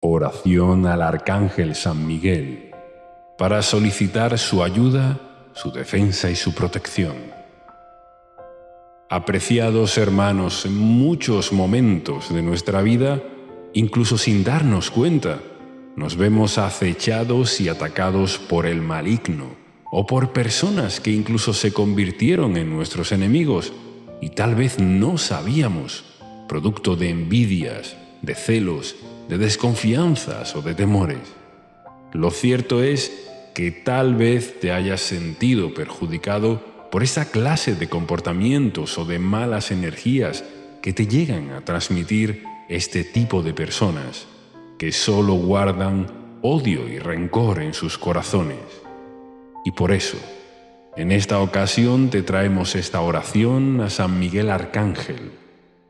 Oración al Arcángel San Miguel para solicitar su ayuda, su defensa y su protección. Apreciados hermanos, en muchos momentos de nuestra vida, incluso sin darnos cuenta, nos vemos acechados y atacados por el maligno o por personas que incluso se convirtieron en nuestros enemigos y tal vez no sabíamos, producto de envidias, de celos, de desconfianzas o de temores. Lo cierto es que tal vez te hayas sentido perjudicado por esa clase de comportamientos o de malas energías que te llegan a transmitir este tipo de personas, que solo guardan odio y rencor en sus corazones. Y por eso, en esta ocasión te traemos esta oración a San Miguel Arcángel,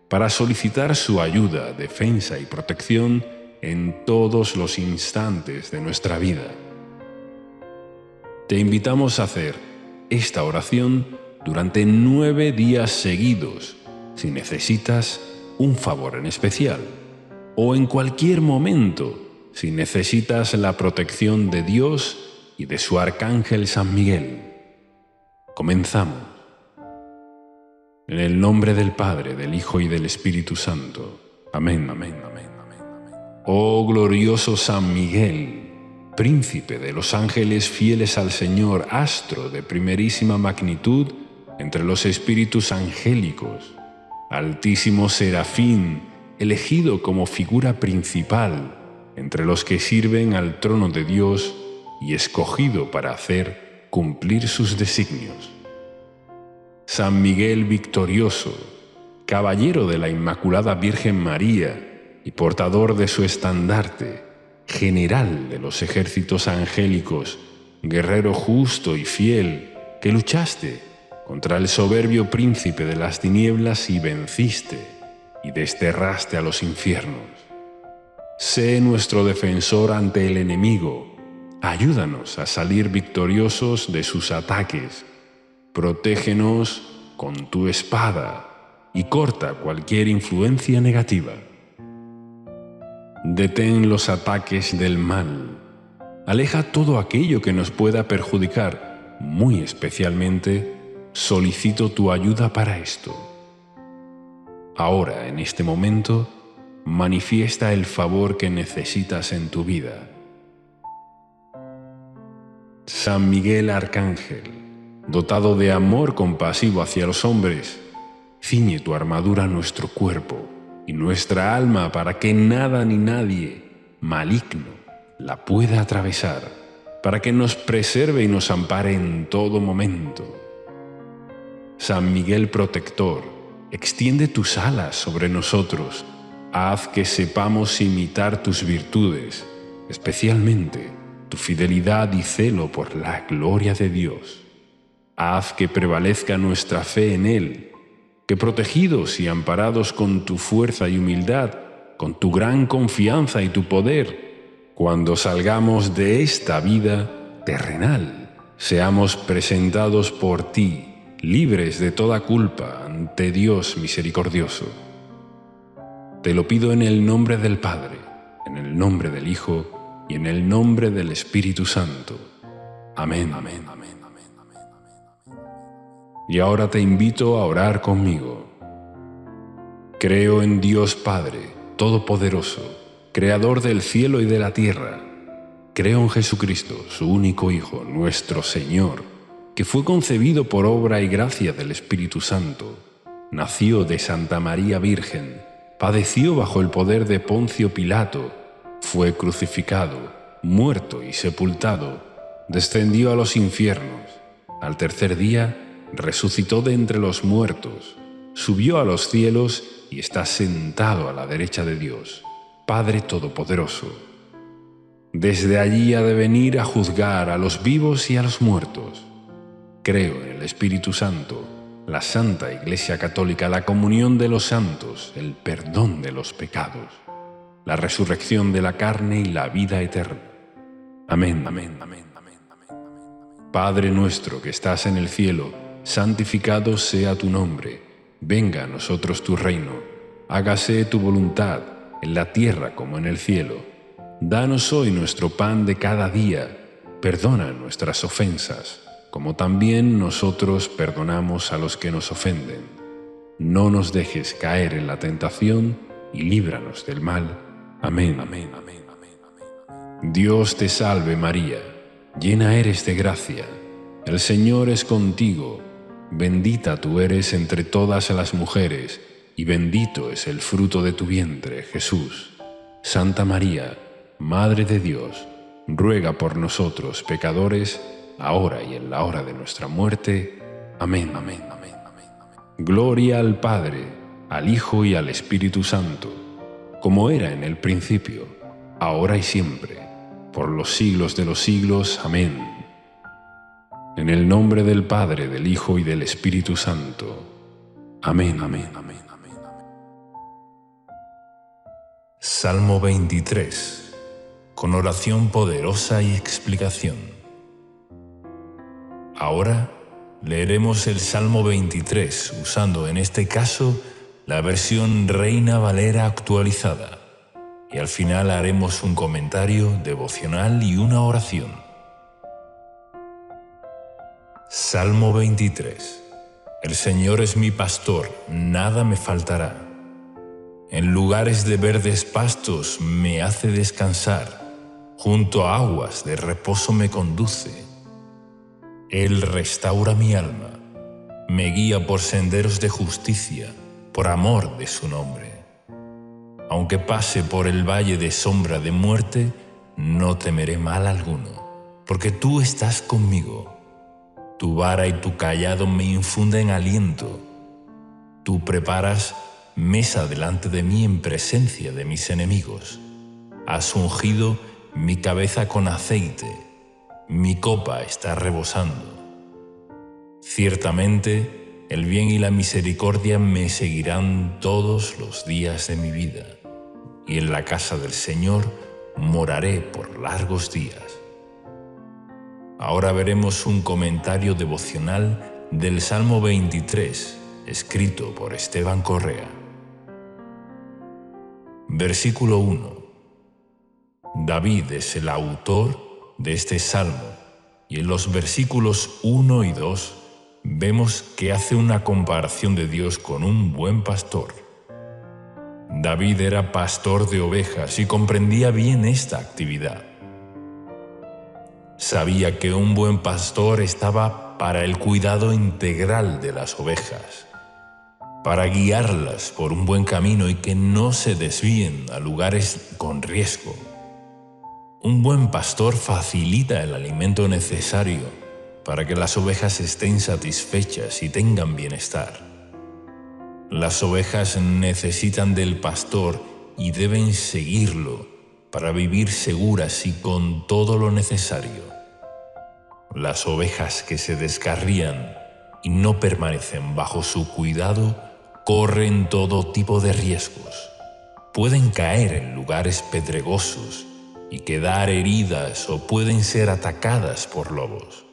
para solicitar su ayuda, defensa y protección en todos los instantes de nuestra vida. Te invitamos a hacer esta oración durante 9 días seguidos, si necesitas un favor en especial, o en cualquier momento, si necesitas la protección de Dios y de su Arcángel San Miguel. Comenzamos. En el nombre del Padre, del Hijo y del Espíritu Santo. Amén, amén, amén, amén, amén. Oh glorioso San Miguel, príncipe de los ángeles fieles al Señor, astro de primerísima magnitud entre los espíritus angélicos, altísimo serafín, elegido como figura principal entre los que sirven al trono de Dios y escogido para hacer cumplir sus designios. San Miguel victorioso, caballero de la Inmaculada Virgen María y portador de su estandarte, general de los ejércitos angélicos, guerrero justo y fiel, que luchaste contra el soberbio príncipe de las tinieblas y venciste, y desterraste a los infiernos. Sé nuestro defensor ante el enemigo, ayúdanos a salir victoriosos de sus ataques. Protégenos con tu espada y corta cualquier influencia negativa. Detén los ataques del mal. Aleja todo aquello que nos pueda perjudicar. Muy especialmente, solicito tu ayuda para esto. Ahora, en este momento, manifiesta el favor que necesitas en tu vida. San Miguel Arcángel, dotado de amor compasivo hacia los hombres, ciñe tu armadura a nuestro cuerpo y nuestra alma para que nada ni nadie maligno la pueda atravesar, para que nos preserve y nos ampare en todo momento. San Miguel protector, extiende tus alas sobre nosotros, haz que sepamos imitar tus virtudes, especialmente tu fidelidad y celo por la gloria de Dios. Haz que prevalezca nuestra fe en Él, que protegidos y amparados con tu fuerza y humildad, con tu gran confianza y tu poder, cuando salgamos de esta vida terrenal, seamos presentados por ti, libres de toda culpa ante Dios misericordioso. Te lo pido en el nombre del Padre, en el nombre del Hijo y en el nombre del Espíritu Santo. Amén, amén, amén. Y ahora te invito a orar conmigo. Creo en Dios Padre, Todopoderoso, Creador del cielo y de la tierra. Creo en Jesucristo, su único Hijo, nuestro Señor, que fue concebido por obra y gracia del Espíritu Santo. Nació de Santa María Virgen, padeció bajo el poder de Poncio Pilato, fue crucificado, muerto y sepultado, descendió a los infiernos. Al tercer día, resucitó de entre los muertos, subió a los cielos y está sentado a la derecha de Dios, Padre Todopoderoso. Desde allí ha de venir a juzgar a los vivos y a los muertos. Creo en el Espíritu Santo, la Santa Iglesia Católica, la comunión de los santos, el perdón de los pecados, la resurrección de la carne y la vida eterna. Amén, amén, amén, amén, amén. Padre nuestro que estás en el cielo, santificado sea tu nombre, venga a nosotros tu reino, hágase tu voluntad, en la tierra como en el cielo. Danos hoy nuestro pan de cada día. Perdona nuestras ofensas, como también nosotros perdonamos a los que nos ofenden. No nos dejes caer en la tentación y líbranos del mal. Amén. Amén. Amén. Amén. Dios te salve María, llena eres de gracia. El Señor es contigo. Bendita tú eres entre todas las mujeres, y bendito es el fruto de tu vientre, Jesús. Santa María, Madre de Dios, ruega por nosotros pecadores, ahora y en la hora de nuestra muerte. Amén. Amén. Amén. Amén. Gloria al Padre, al Hijo y al Espíritu Santo, como era en el principio, ahora y siempre, por los siglos de los siglos. Amén. En el nombre del Padre, del Hijo y del Espíritu Santo. Amén. Amén. Amén. Amén. Amén. Salmo 23. Con oración poderosa y explicación. Ahora leeremos el Salmo 23 usando en este caso la versión Reina Valera actualizada, y al final haremos un comentario devocional y una oración. Salmo 23. El Señor es mi pastor, nada me faltará. En lugares de verdes pastos me hace descansar. Junto a aguas de reposo me conduce. Él restaura mi alma, me guía por senderos de justicia, por amor de su nombre. Aunque pase por el valle de sombra de muerte, no temeré mal alguno, porque tú estás conmigo. Tu vara y tu cayado me infunden aliento. Tú preparas mesa delante de mí en presencia de mis enemigos. Has ungido mi cabeza con aceite, mi copa está rebosando. Ciertamente, el bien y la misericordia me seguirán todos los días de mi vida, y en la casa del Señor moraré por largos días. Ahora veremos un comentario devocional del Salmo 23, escrito por Esteban Correa. Versículo 1. David es el autor de este salmo, y en los versículos 1 y 2 vemos que hace una comparación de Dios con un buen pastor. David era pastor de ovejas y comprendía bien esta actividad. Sabía que un buen pastor estaba para el cuidado integral de las ovejas, para guiarlas por un buen camino y que no se desvíen a lugares con riesgo. Un buen pastor facilita el alimento necesario para que las ovejas estén satisfechas y tengan bienestar. Las ovejas necesitan del pastor y deben seguirlo para vivir seguras y con todo lo necesario. Las ovejas que se descarrían y no permanecen bajo su cuidado corren todo tipo de riesgos. Pueden caer en lugares pedregosos y quedar heridas o pueden ser atacadas por lobos.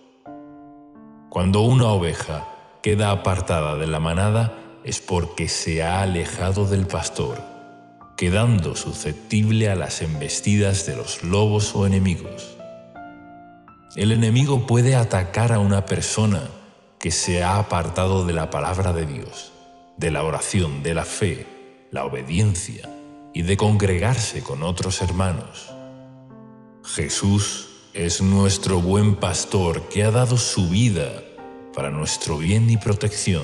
Cuando una oveja queda apartada de la manada es porque se ha alejado del pastor, quedando susceptible a las embestidas de los lobos o enemigos. El enemigo puede atacar a una persona que se ha apartado de la palabra de Dios, de la oración, de la fe, la obediencia y de congregarse con otros hermanos. Jesús es nuestro buen pastor que ha dado su vida para nuestro bien y protección.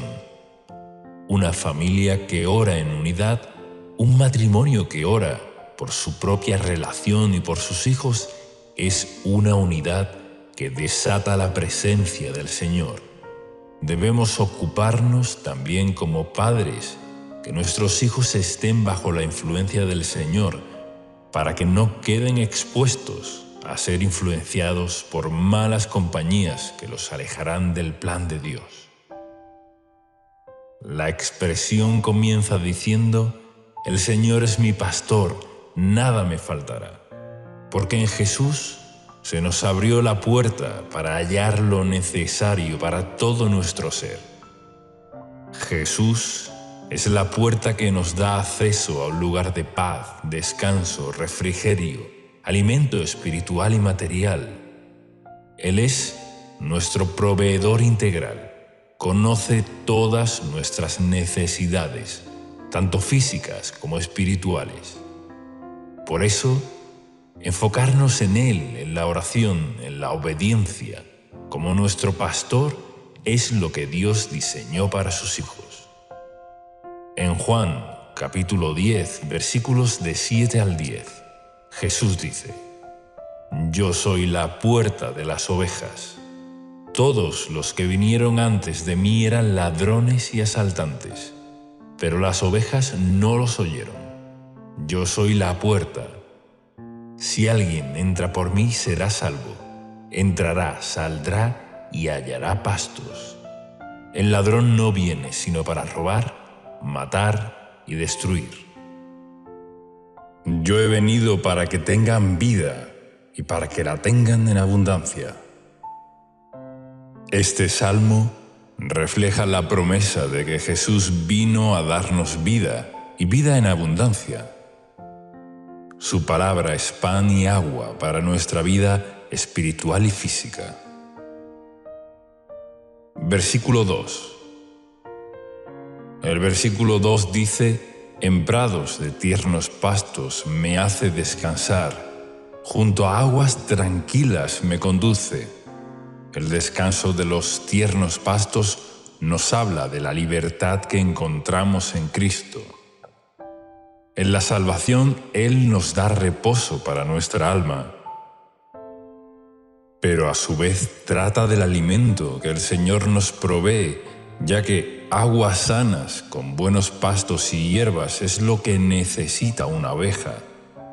Una familia que ora en unidad, un matrimonio que ora por su propia relación y por sus hijos, es una unidad que desata la presencia del Señor. Debemos ocuparnos también como padres, que nuestros hijos estén bajo la influencia del Señor, para que no queden expuestos a ser influenciados por malas compañías que los alejarán del plan de Dios. La expresión comienza diciendo: el Señor es mi pastor, nada me faltará, porque en Jesús se nos abrió la puerta para hallar lo necesario para todo nuestro ser. Jesús es la puerta que nos da acceso a un lugar de paz, descanso, refrigerio, alimento espiritual y material. Él es nuestro proveedor integral. Conoce todas nuestras necesidades, tanto físicas como espirituales. Por eso, enfocarnos en Él, en la oración, en la obediencia, como nuestro pastor, es lo que Dios diseñó para sus hijos. En Juan, capítulo 10, versículos de 7 al 10, Jesús dice: «Yo soy la puerta de las ovejas. Todos los que vinieron antes de mí eran ladrones y asaltantes, pero las ovejas no los oyeron. Yo soy la puerta. Si alguien entra por mí, será salvo. Entrará, saldrá y hallará pastos. El ladrón no viene sino para robar, matar y destruir. Yo he venido para que tengan vida y para que la tengan en abundancia». Este salmo refleja la promesa de que Jesús vino a darnos vida y vida en abundancia. Su palabra es pan y agua para nuestra vida espiritual y física. Versículo 2. El versículo 2 dice: «En prados de tiernos pastos me hace descansar, junto a aguas tranquilas me conduce». El descanso de los tiernos pastos nos habla de la libertad que encontramos en Cristo. En la salvación, Él nos da reposo para nuestra alma. Pero a su vez trata del alimento que el Señor nos provee, ya que aguas sanas con buenos pastos y hierbas es lo que necesita una oveja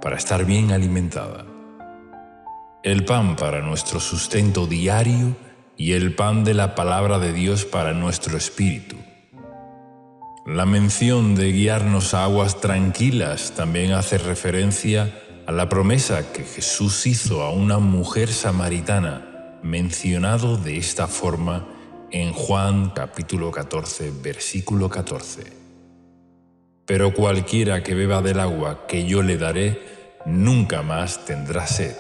para estar bien alimentada. El pan para nuestro sustento diario y el pan de la palabra de Dios para nuestro espíritu. La mención de guiarnos a aguas tranquilas también hace referencia a la promesa que Jesús hizo a una mujer samaritana, mencionado de esta forma en Juan capítulo 14, versículo 14. «Pero cualquiera que beba del agua que yo le daré, nunca más tendrá sed,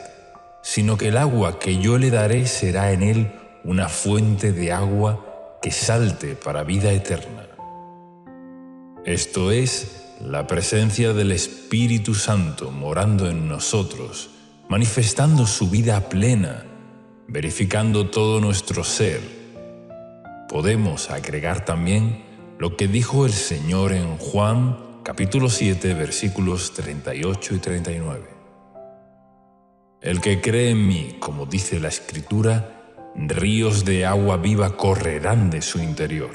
sino que el agua que yo le daré será en él una fuente de agua que salte para vida eterna». Esto es, la presencia del Espíritu Santo morando en nosotros, manifestando su vida plena, verificando todo nuestro ser. Podemos agregar también lo que dijo el Señor en Juan capítulo 7, versículos 38 y 39. «El que cree en mí, como dice la Escritura, ríos de agua viva correrán de su interior».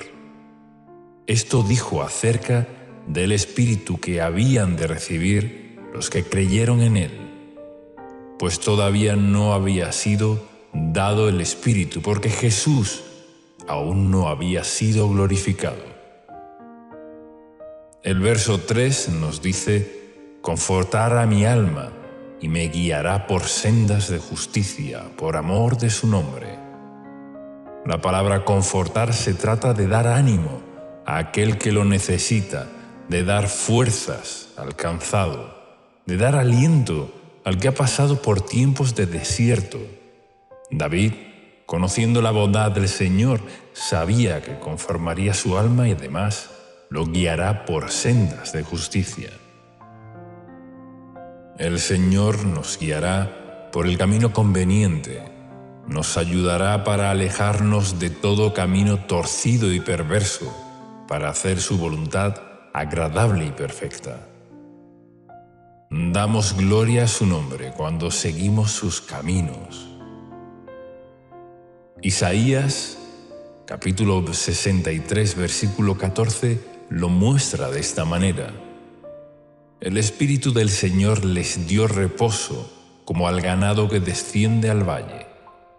Esto dijo acerca del Espíritu que habían de recibir los que creyeron en Él, pues todavía no había sido dado el Espíritu, porque Jesús aún no había sido glorificado. El verso 3 nos dice: «Confortará mi alma y me guiará por sendas de justicia, por amor de su nombre». La palabra confortar se trata de dar ánimo a aquel que lo necesita, de dar fuerzas al cansado, de dar aliento al que ha pasado por tiempos de desierto. David, conociendo la bondad del Señor, sabía que conformaría su alma y además lo guiará por sendas de justicia. El Señor nos guiará por el camino conveniente, nos ayudará para alejarnos de todo camino torcido y perverso, para hacer su voluntad agradable y perfecta. Damos gloria a su nombre cuando seguimos sus caminos. Isaías, capítulo 63, versículo 14, lo muestra de esta manera: «El Espíritu del Señor les dio reposo, como al ganado que desciende al valle.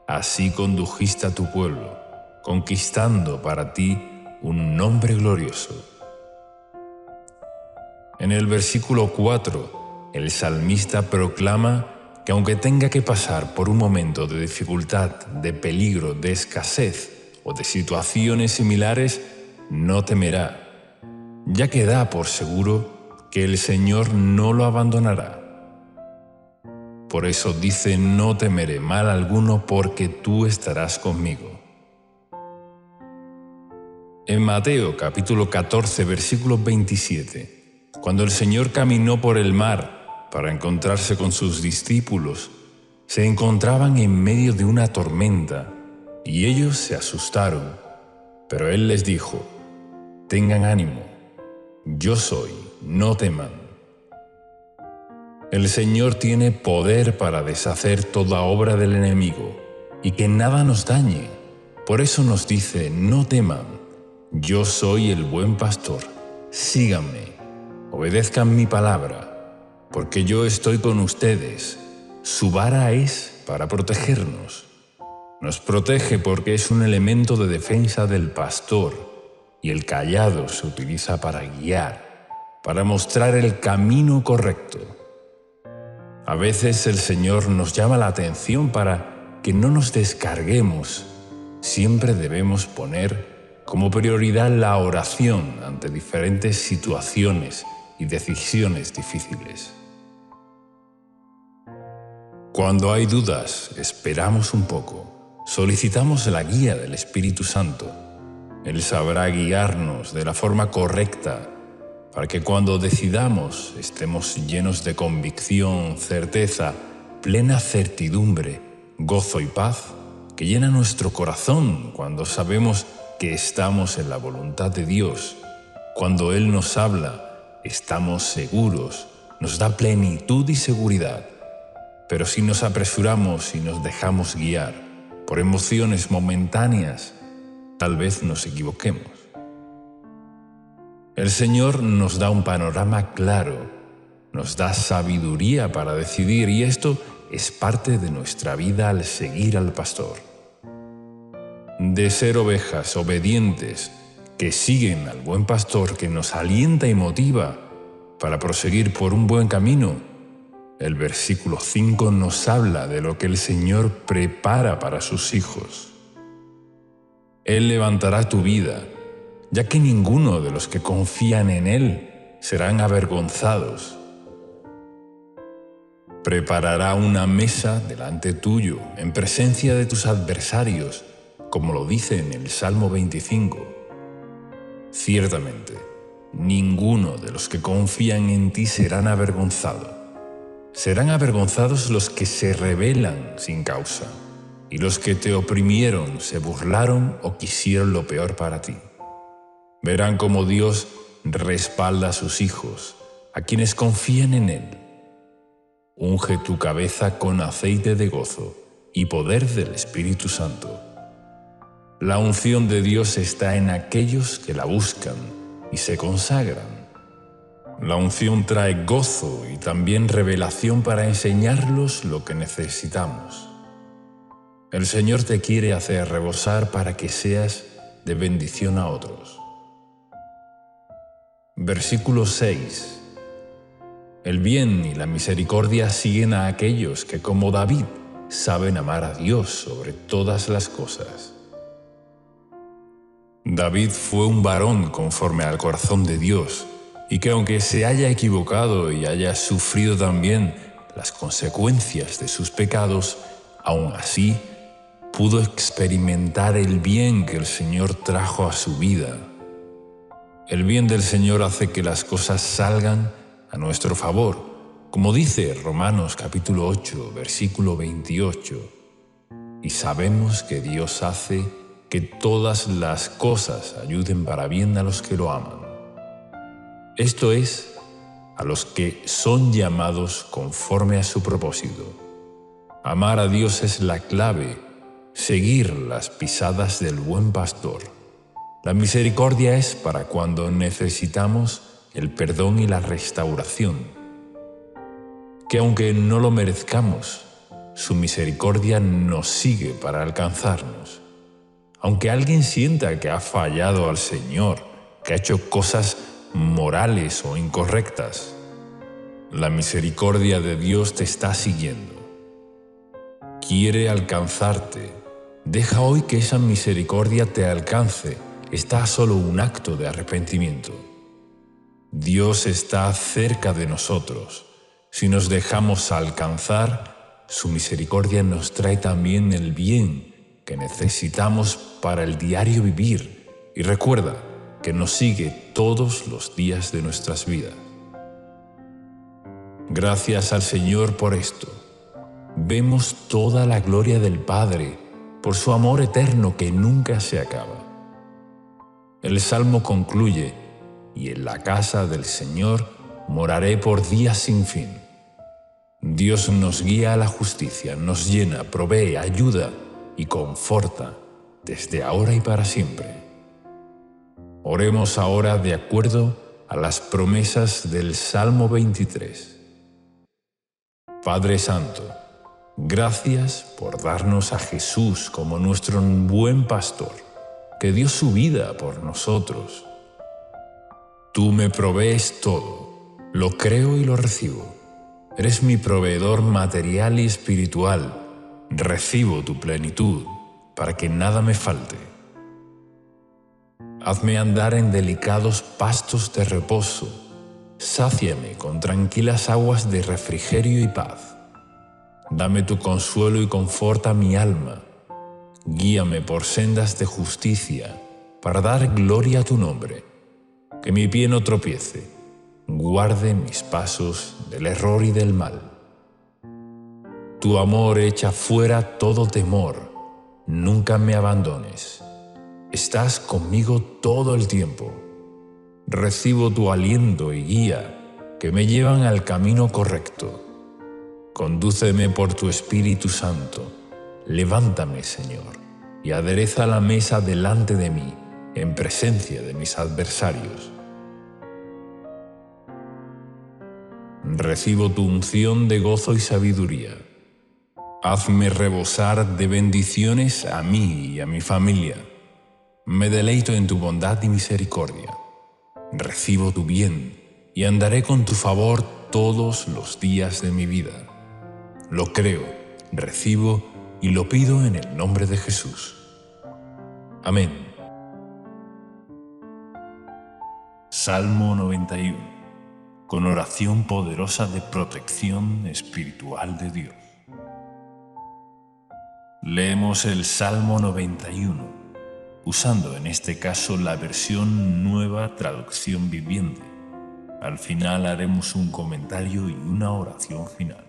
Así condujiste a tu pueblo, conquistando para ti un nombre glorioso». En el versículo 4, el salmista proclama que aunque tenga que pasar por un momento de dificultad, de peligro, de escasez o de situaciones similares, no temerá, ya que da por seguro que el Señor no lo abandonará. Por eso dice: no temeré mal alguno, porque tú estarás conmigo. En Mateo capítulo 14, versículo 27, cuando el Señor caminó por el mar para encontrarse con sus discípulos, se encontraban en medio de una tormenta y ellos se asustaron. Pero Él les dijo: tengan ánimo, yo soy, no teman. El Señor tiene poder para deshacer toda obra del enemigo y que nada nos dañe. Por eso nos dice: no teman, yo soy el buen pastor, síganme, obedezcan mi palabra, porque yo estoy con ustedes. Su vara es para protegernos. Nos protege porque es un elemento de defensa del pastor, y el cayado se utiliza para guiar, para mostrar el camino correcto. A veces el Señor nos llama la atención para que no nos descarguemos. Siempre debemos poner como prioridad la oración ante diferentes situaciones y decisiones difíciles. Cuando hay dudas, esperamos un poco, solicitamos la guía del Espíritu Santo. Él sabrá guiarnos de la forma correcta para que cuando decidamos estemos llenos de convicción, certeza, plena certidumbre, gozo y paz que llena nuestro corazón cuando sabemos que estamos en la voluntad de Dios. Cuando Él nos habla, estamos seguros, nos da plenitud y seguridad. Pero si nos apresuramos y nos dejamos guiar por emociones momentáneas, tal vez nos equivoquemos. El Señor nos da un panorama claro, nos da sabiduría para decidir, y esto es parte de nuestra vida al seguir al pastor. De ser ovejas obedientes que siguen al buen pastor que nos alienta y motiva para proseguir por un buen camino, el versículo 5 nos habla de lo que el Señor prepara para sus hijos. Él levantará tu vida, ya que ninguno de los que confían en Él serán avergonzados. Preparará una mesa delante tuyo, en presencia de tus adversarios, como lo dice en el Salmo 25. Ciertamente, ninguno de los que confían en ti serán avergonzados. Serán avergonzados los que se rebelan sin causa, y los que te oprimieron, se burlaron o quisieron lo peor para ti. Verán cómo Dios respalda a sus hijos, a quienes confían en Él. Unge tu cabeza con aceite de gozo y poder del Espíritu Santo. La unción de Dios está en aquellos que la buscan y se consagran. La unción trae gozo y también revelación para enseñarlos lo que necesitamos. El Señor te quiere hacer rebosar para que seas de bendición a otros. Versículo 6. El bien y la misericordia siguen a aquellos que, como David, saben amar a Dios sobre todas las cosas. David fue un varón conforme al corazón de Dios, y que aunque se haya equivocado y haya sufrido también las consecuencias de sus pecados, aún así pudo experimentar el bien que el Señor trajo a su vida. El bien del Señor hace que las cosas salgan a nuestro favor, como dice Romanos capítulo 8, versículo 28. Y sabemos que Dios hace que todas las cosas ayuden para bien a los que lo aman. Esto es, a los que son llamados conforme a su propósito. Amar a Dios es la clave, seguir las pisadas del buen pastor. La misericordia es para cuando necesitamos el perdón y la restauración. Que aunque no lo merezcamos, su misericordia nos sigue para alcanzarnos. Aunque alguien sienta que ha fallado al Señor, que ha hecho cosas morales o incorrectas, la misericordia de Dios te está siguiendo. Quiere alcanzarte. Deja hoy que esa misericordia te alcance. Está solo un acto de arrepentimiento. Dios está cerca de nosotros. Si nos dejamos alcanzar, Su misericordia nos trae también el bien que necesitamos para el diario vivir y recuerda que nos sigue todos los días de nuestras vidas. Gracias al Señor por esto. Vemos toda la gloria del Padre por su amor eterno que nunca se acaba. El Salmo concluye: y en la casa del Señor moraré por días sin fin. Dios nos guía a la justicia, nos llena, provee, ayuda y conforta desde ahora y para siempre. Oremos ahora de acuerdo a las promesas del Salmo 23. Padre Santo, gracias por darnos a Jesús como nuestro buen pastor, que dio su vida por nosotros. Tú me provees todo, lo creo y lo recibo. Eres mi proveedor material y espiritual. Recibo tu plenitud para que nada me falte. Hazme andar en delicados pastos de reposo. Sáciame con tranquilas aguas de refrigerio y paz. Dame tu consuelo y conforta mi alma. Guíame por sendas de justicia para dar gloria a tu nombre. Que mi pie no tropiece. Guarde mis pasos del error y del mal. Tu amor echa fuera todo temor. Nunca me abandones. Estás conmigo todo el tiempo. Recibo tu aliento y guía que me llevan al camino correcto. Condúceme por tu Espíritu Santo. Levántame, Señor, y adereza la mesa delante de mí, en presencia de mis adversarios. Recibo tu unción de gozo y sabiduría. Hazme rebosar de bendiciones a mí y a mi familia. Me deleito en tu bondad y misericordia. Recibo tu bien y andaré con tu favor todos los días de mi vida. Lo creo, recibo y lo pido en el nombre de Jesús. Amén. Salmo 91. Con oración poderosa de protección espiritual de Dios. Leemos el Salmo 91, usando en este caso la versión Nueva Traducción Viviente. Al final haremos un comentario y una oración final.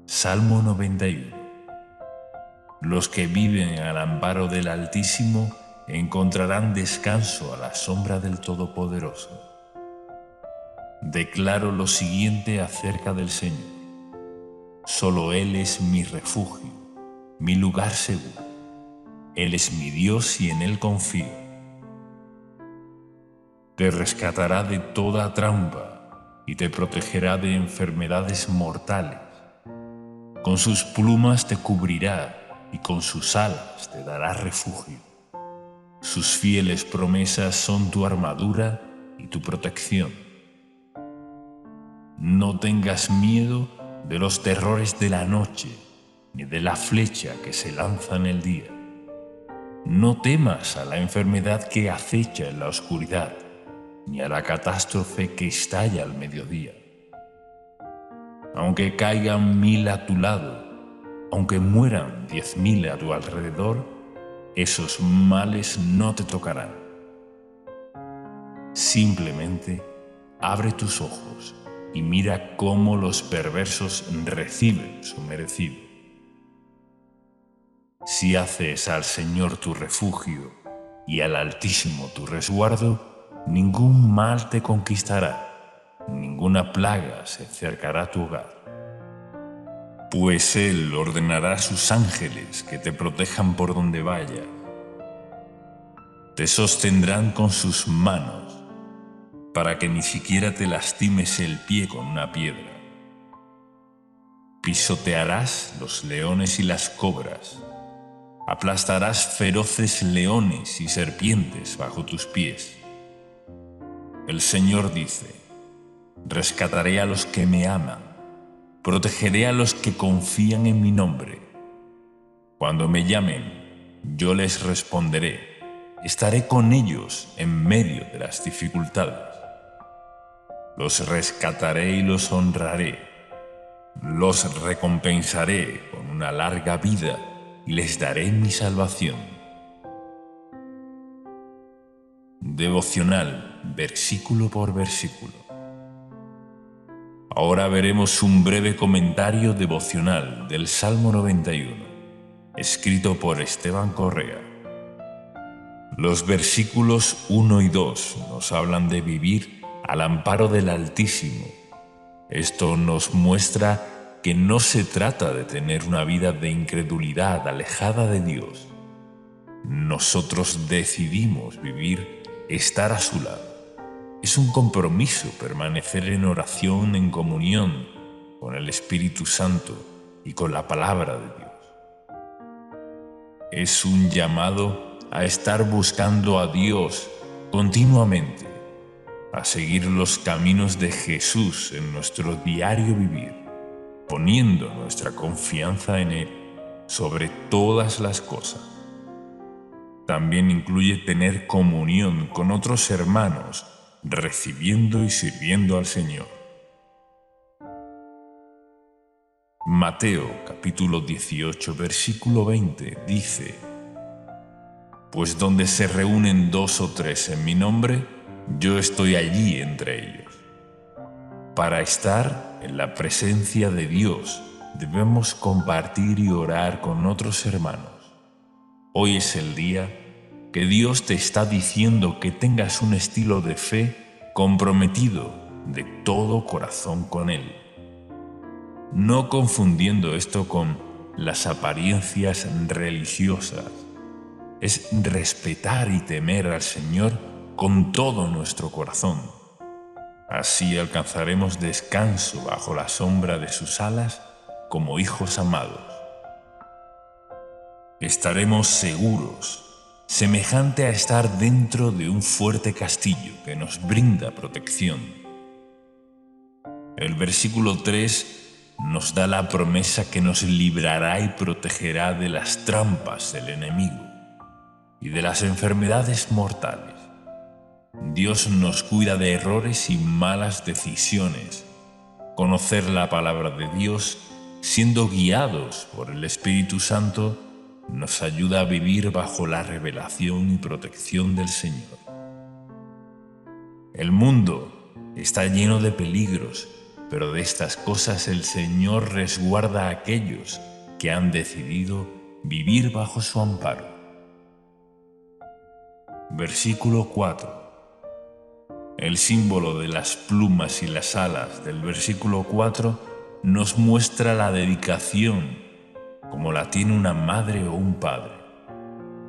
Salmo 91. Los que viven al amparo del Altísimo encontrarán descanso a la sombra del Todopoderoso. Declaro lo siguiente acerca del Señor. Solo Él es mi refugio, mi lugar seguro. Él es mi Dios y en Él confío. Te rescatará de toda trampa y te protegerá de enfermedades mortales. Con sus plumas te cubrirá y con sus alas te dará refugio. Sus fieles promesas son tu armadura y tu protección. No tengas miedo de los terrores de la noche, ni de la flecha que se lanza en el día. No temas a la enfermedad que acecha en la oscuridad, ni a la catástrofe que estalla al mediodía. Aunque caigan 1000 a tu lado, aunque mueran 10.000 a tu alrededor, esos males no te tocarán. Simplemente abre tus ojos y mira cómo los perversos reciben su merecido. Si haces al Señor tu refugio y al Altísimo tu resguardo, ningún mal te conquistará, ninguna plaga se acercará a tu hogar. Pues Él ordenará a sus ángeles que te protejan por donde vayas. Te sostendrán con sus manos, para que ni siquiera te lastimes el pie con una piedra. Pisotearás los leones y las cobras. Aplastarás feroces leones y serpientes bajo tus pies. El Señor dice: rescataré a los que me aman. Protegeré a los que confían en mi nombre. Cuando me llamen, yo les responderé. Estaré con ellos en medio de las dificultades. Los rescataré y los honraré. Los recompensaré con una larga vida y les daré mi salvación. Devocional, versículo por versículo. Ahora veremos un breve comentario devocional del Salmo 91, escrito por Esteban Correa. Los versículos 1 y 2 nos hablan de vivir al amparo del Altísimo. Esto nos muestra que no se trata de tener una vida de incredulidad alejada de Dios. Nosotros decidimos estar a su lado. Es un compromiso permanecer en oración, en comunión con el Espíritu Santo y con la palabra de Dios. Es un llamado a estar buscando a Dios continuamente, a seguir los caminos de Jesús en nuestro diario vivir, poniendo nuestra confianza en Él sobre todas las cosas. También incluye tener comunión con otros hermanos, recibiendo y sirviendo al Señor. Mateo capítulo 18 versículo 20 dice: Pues donde se reúnen 2 o 3 en mi nombre, yo estoy allí entre ellos. Para estar en la presencia de Dios, debemos compartir y orar con otros hermanos. Hoy es el día que Dios te está diciendo que tengas un estilo de fe comprometido de todo corazón con Él. No confundiendo esto con las apariencias religiosas. Es respetar y temer al Señor con todo nuestro corazón. Así alcanzaremos descanso bajo la sombra de sus alas como hijos amados. Estaremos seguros, semejante a estar dentro de un fuerte castillo que nos brinda protección. El versículo 3 nos da la promesa que nos librará y protegerá de las trampas del enemigo y de las enfermedades mortales. Dios nos cuida de errores y malas decisiones. Conocer la palabra de Dios, siendo guiados por el Espíritu Santo, nos ayuda a vivir bajo la revelación y protección del Señor. El mundo está lleno de peligros, pero de estas cosas el Señor resguarda a aquellos que han decidido vivir bajo su amparo. Versículo 4. El símbolo de las plumas y las alas del versículo 4 nos muestra la dedicación, como la tiene una madre o un padre.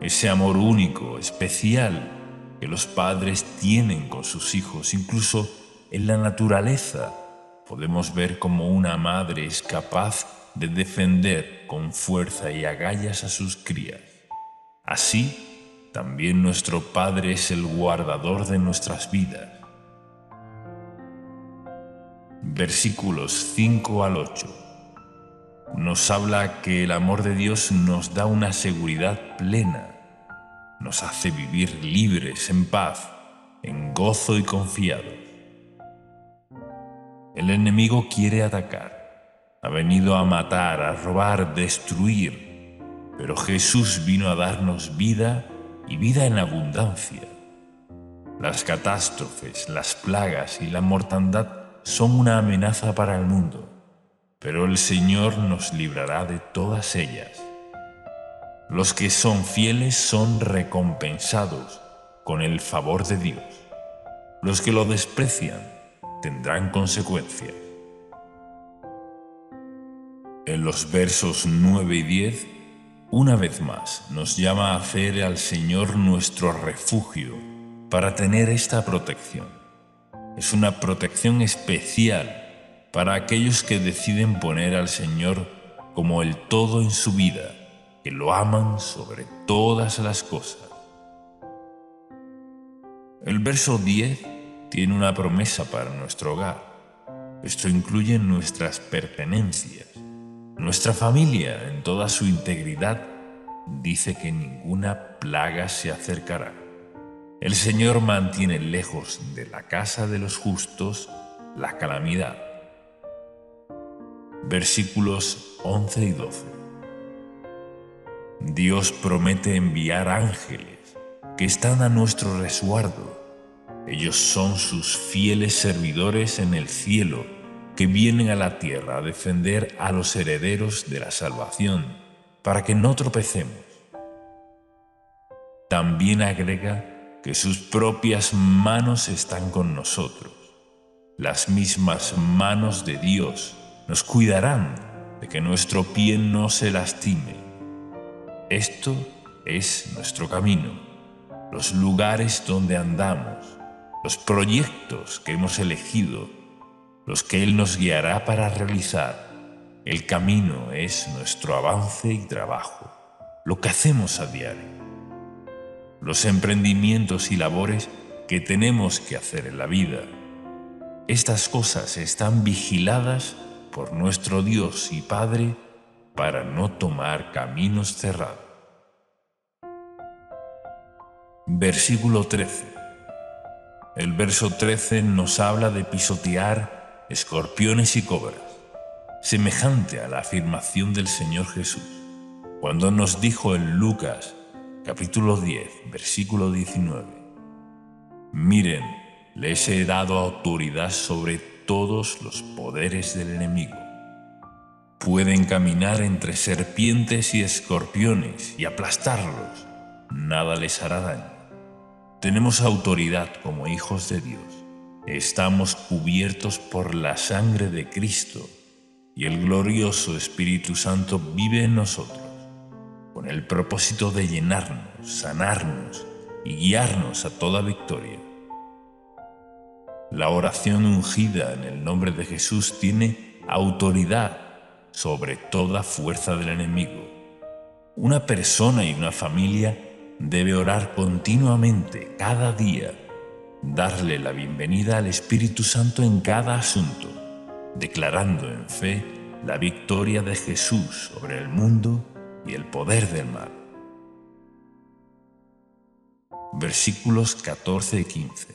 Ese amor único, especial, que los padres tienen con sus hijos. Incluso en la naturaleza podemos ver cómo una madre es capaz de defender con fuerza y agallas a sus crías. Así, también nuestro Padre es el guardador de nuestras vidas. Versículos 5 al 8. Nos habla que el amor de Dios nos da una seguridad plena. Nos hace vivir libres, en paz, en gozo y confiados. El enemigo quiere atacar. Ha venido a matar, a robar, destruir. Pero Jesús vino a darnos vida y vida en abundancia. Las catástrofes, las plagas y la mortandad son una amenaza para el mundo, pero el Señor nos librará de todas ellas. Los que son fieles son recompensados con el favor de Dios. Los que lo desprecian tendrán consecuencias. En los versos 9 y 10, una vez más nos llama a hacer al Señor nuestro refugio para tener esta protección. Es una protección especial para aquellos que deciden poner al Señor como el todo en su vida, que lo aman sobre todas las cosas. El verso 10 tiene una promesa para nuestro hogar. Esto incluye nuestras pertenencias. Nuestra familia, en toda su integridad, dice que ninguna plaga se acercará. El Señor mantiene lejos de la casa de los justos la calamidad. Versículos 11 y 12. Dios promete enviar ángeles que están a nuestro resguardo. Ellos son sus fieles servidores en el cielo, que vienen a la tierra a defender a los herederos de la salvación, para que no tropecemos. También agrega que sus propias manos están con nosotros. Las mismas manos de Dios nos cuidarán de que nuestro pie no se lastime. Esto es nuestro camino, los lugares donde andamos, los proyectos que hemos elegido, los que Él nos guiará para realizar. El camino es nuestro avance y trabajo, lo que hacemos a diario, los emprendimientos y labores que tenemos que hacer en la vida. Estas cosas están vigiladas por nuestro Dios y Padre para no tomar caminos cerrados. Versículo 13. El verso 13 nos habla de pisotear escorpiones y cobras, semejante a la afirmación del Señor Jesús, cuando nos dijo en Lucas, capítulo 10, versículo 19, «Miren, les he dado autoridad sobre todos los poderes del enemigo. Pueden caminar entre serpientes y escorpiones y aplastarlos, nada les hará daño». Tenemos autoridad como hijos de Dios. Estamos cubiertos por la sangre de Cristo y el glorioso Espíritu Santo vive en nosotros, con el propósito de llenarnos, sanarnos y guiarnos a toda victoria. La oración ungida en el nombre de Jesús tiene autoridad sobre toda fuerza del enemigo. Una persona y una familia debe orar continuamente, cada día, darle la bienvenida al Espíritu Santo en cada asunto, declarando en fe la victoria de Jesús sobre el mundo y el poder del mal. Versículos 14 y 15.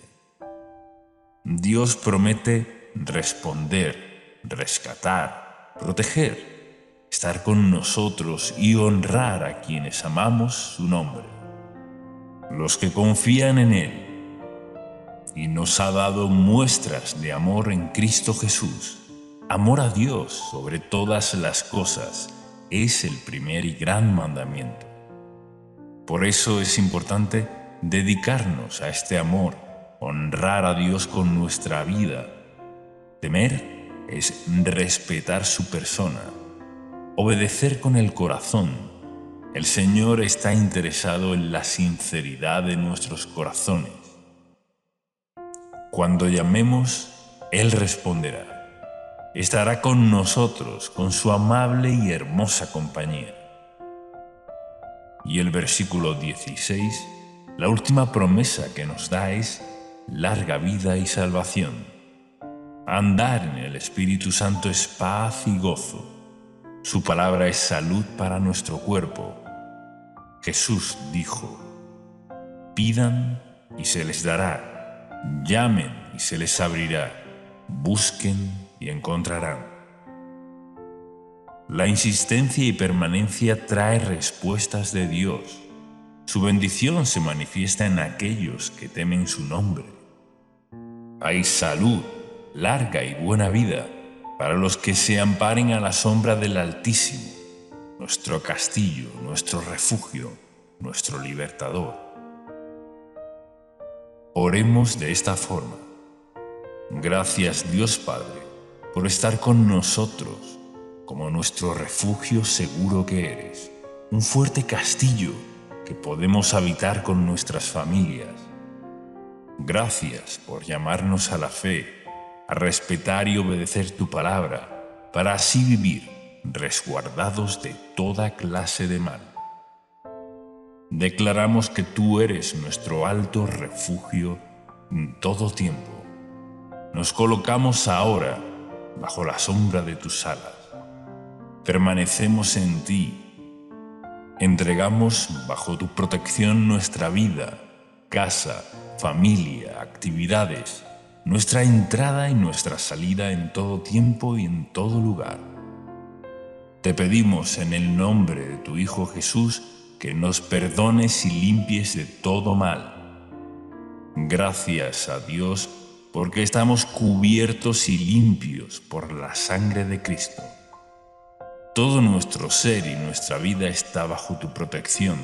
Dios promete responder, rescatar, proteger, estar con nosotros y honrar a quienes amamos su nombre, los que confían en Él, y nos ha dado muestras de amor en Cristo Jesús. Amor a Dios sobre todas las cosas es el primer y gran mandamiento. Por eso es importante dedicarnos a este amor, honrar a Dios con nuestra vida. Temer es respetar su persona, obedecer con el corazón. El Señor está interesado en la sinceridad de nuestros corazones. Cuando llamemos, Él responderá. Estará con nosotros con su amable y hermosa compañía. Y el versículo 16, la última promesa que nos da es larga vida y salvación. Andar en el Espíritu Santo es paz y gozo. Su palabra es salud para nuestro cuerpo. Jesús dijo: pidan y se les dará, llamen y se les abrirá, busquen y encontrarán. La insistencia y permanencia trae respuestas de Dios. Su bendición se manifiesta en aquellos que temen su nombre. Hay salud, larga y buena vida para los que se amparen a la sombra del Altísimo, nuestro castillo, nuestro refugio, nuestro libertador. Oremos de esta forma. Gracias, Dios Padre, por estar con nosotros, como nuestro refugio seguro que eres, un fuerte castillo que podemos habitar con nuestras familias. Gracias por llamarnos a la fe, a respetar y obedecer tu palabra, para así vivir resguardados de toda clase de mal. Declaramos que tú eres nuestro alto refugio en todo tiempo. Nos colocamos ahora bajo la sombra de tus alas. Permanecemos en ti. Entregamos bajo tu protección nuestra vida, casa, familia, actividades, nuestra entrada y nuestra salida en todo tiempo y en todo lugar. Te pedimos en el nombre de tu Hijo Jesús que nos perdones y limpies de todo mal. Gracias a Dios porque estamos cubiertos y limpios por la sangre de Cristo. Todo nuestro ser y nuestra vida está bajo tu protección.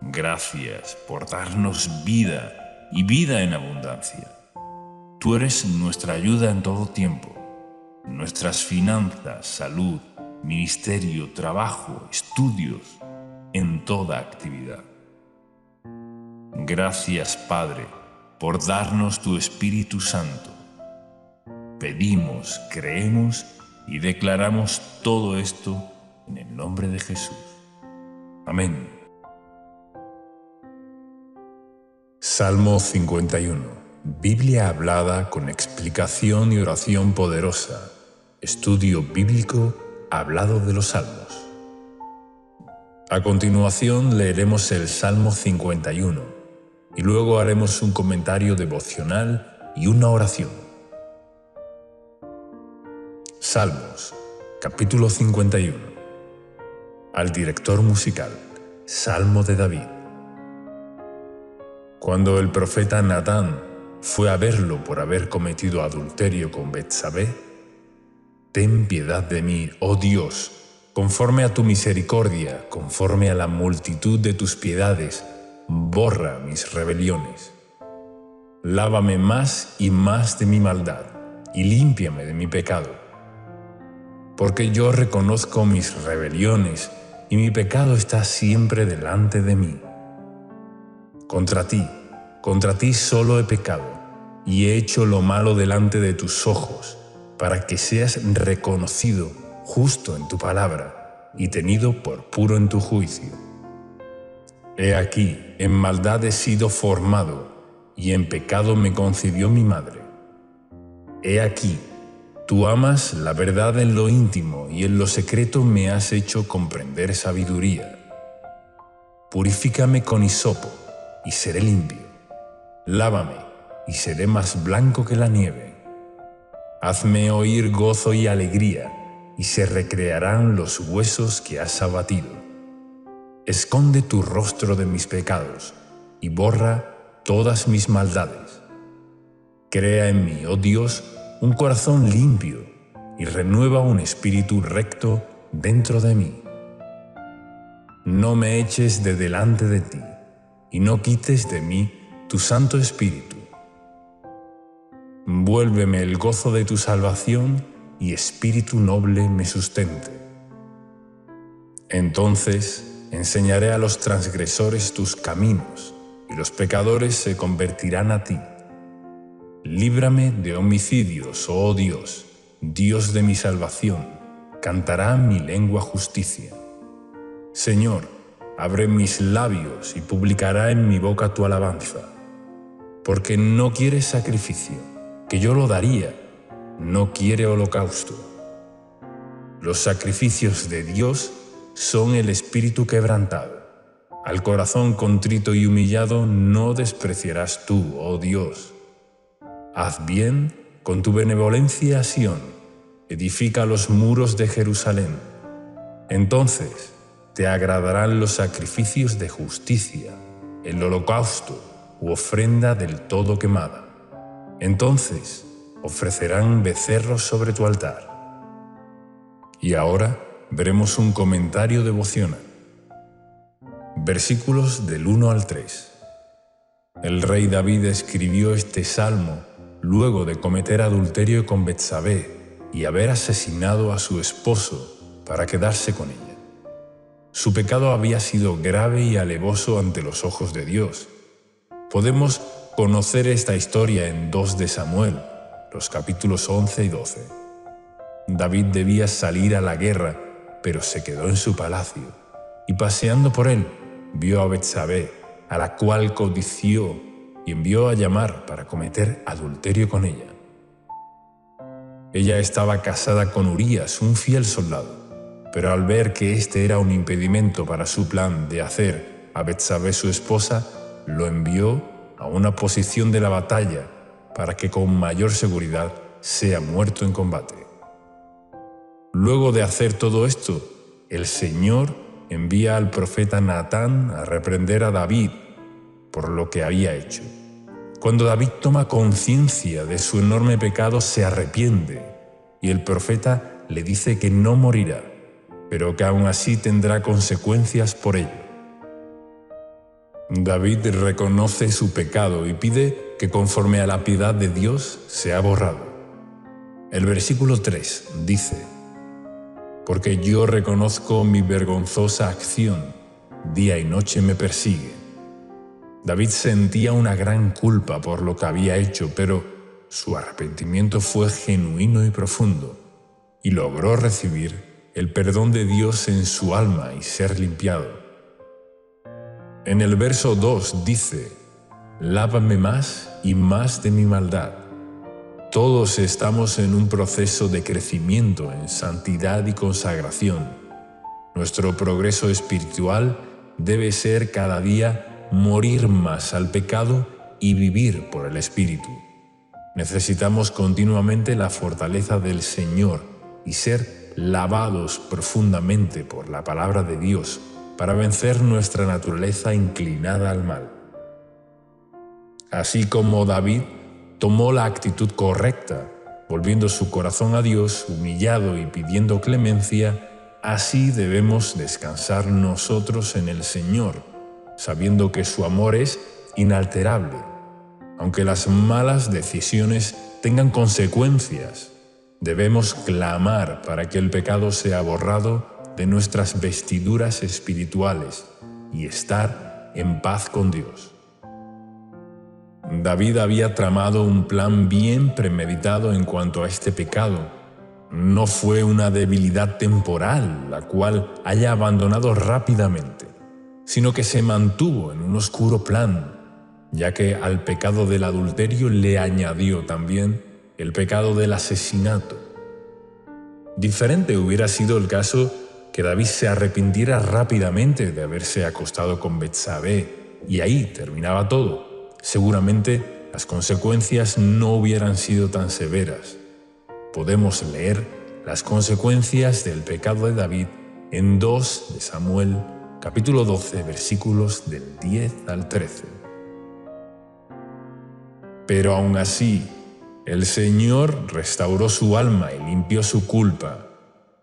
Gracias por darnos vida y vida en abundancia. Tú eres nuestra ayuda en todo tiempo. Nuestras finanzas, salud, ministerio, trabajo, estudios, en toda actividad. Gracias, Padre, por darnos tu Espíritu Santo. Pedimos, creemos y declaramos todo esto en el nombre de Jesús. Amén. Salmo 51. Biblia hablada con explicación y oración poderosa. Estudio bíblico hablado de los Salmos. A continuación leeremos el Salmo 51 y luego haremos un comentario devocional y una oración. Salmos, capítulo 51. Al director musical, Salmo de David. Cuando el profeta Natán fue a verlo por haber cometido adulterio con Betsabé, ten piedad de mí, oh Dios, conforme a tu misericordia, conforme a la multitud de tus piedades, borra mis rebeliones. Lávame más y más de mi maldad, y límpiame de mi pecado. Porque yo reconozco mis rebeliones, y mi pecado está siempre delante de mí. Contra ti solo he pecado, y he hecho lo malo delante de tus ojos, para que seas reconocido justo en tu palabra, y tenido por puro en tu juicio. He aquí, en maldad he sido formado, y en pecado me concibió mi madre. He aquí, tú amas la verdad en lo íntimo, y en lo secreto me has hecho comprender sabiduría. Purifícame con hisopo, y seré limpio. Lávame, y seré más blanco que la nieve. Hazme oír gozo y alegría, y se recrearán los huesos que has abatido. Esconde tu rostro de mis pecados, y borra todas mis maldades. Crea en mí, oh Dios, un corazón limpio, y renueva un espíritu recto dentro de mí. No me eches de delante de ti, y no quites de mí tu Santo Espíritu. Vuélveme el gozo de tu salvación, y espíritu noble me sustente. Entonces enseñaré a los transgresores tus caminos, y los pecadores se convertirán a ti. Líbrame de homicidios, oh Dios, Dios de mi salvación, cantará mi lengua justicia. Señor, abre mis labios y publicará en mi boca tu alabanza. Porque no quiere sacrificio, que yo lo daría, no quiere holocausto. Los sacrificios de Dios son el espíritu quebrantado. Al corazón contrito y humillado no despreciarás tú, oh Dios. Haz bien con tu benevolencia a Sión, edifica los muros de Jerusalén. Entonces te agradarán los sacrificios de justicia, el holocausto u ofrenda del todo quemada. Entonces ofrecerán becerros sobre tu altar. Y ahora veremos un comentario devocional. Versículos del 1 al 3. El rey David escribió este salmo luego de cometer adulterio con Betsabé y haber asesinado a su esposo para quedarse con ella. Su pecado había sido grave y alevoso ante los ojos de Dios. Podemos conocer esta historia en 2 de Samuel, los capítulos 11 y 12. David debía salir a la guerra, pero se quedó en su palacio, y paseando por él, vio a Betsabé, a la cual codició y envió a llamar para cometer adulterio con ella. Ella estaba casada con Urías, un fiel soldado, pero al ver que este era un impedimento para su plan de hacer a Betsabé su esposa, lo envió a una posición de la batalla para que con mayor seguridad sea muerto en combate. Luego de hacer todo esto, el Señor envía al profeta Natán a reprender a David por lo que había hecho. Cuando David toma conciencia de su enorme pecado, se arrepiente y el profeta le dice que no morirá, pero que aún así tendrá consecuencias por ello. David reconoce su pecado y pide que conforme a la piedad de Dios sea borrado. El versículo 3 dice: «Porque yo reconozco mi vergonzosa acción, día y noche me persigue». David sentía una gran culpa por lo que había hecho, pero su arrepentimiento fue genuino y profundo, y logró recibir el perdón de Dios en su alma y ser limpiado. En el verso 2 dice: «Lávame más y más de mi maldad». Todos estamos en un proceso de crecimiento en santidad y consagración. Nuestro progreso espiritual debe ser cada día morir más al pecado y vivir por el Espíritu. Necesitamos continuamente la fortaleza del Señor y ser lavados profundamente por la palabra de Dios para vencer nuestra naturaleza inclinada al mal. Así como David tomó la actitud correcta, volviendo su corazón a Dios, humillado y pidiendo clemencia, así debemos descansar nosotros en el Señor, sabiendo que su amor es inalterable, aunque las malas decisiones tengan consecuencias. Debemos clamar para que el pecado sea borrado de nuestras vestiduras espirituales y estar en paz con Dios. David había tramado un plan bien premeditado en cuanto a este pecado. No fue una debilidad temporal, la cual haya abandonado rápidamente, sino que se mantuvo en un oscuro plan, ya que al pecado del adulterio le añadió también el pecado del asesinato. Diferente hubiera sido el caso que David se arrepintiera rápidamente de haberse acostado con Betsabé, y ahí terminaba todo. Seguramente las consecuencias no hubieran sido tan severas. Podemos leer las consecuencias del pecado de David en 2 de Samuel, capítulo 12, versículos del 10 al 13. Pero aún así, el Señor restauró su alma y limpió su culpa.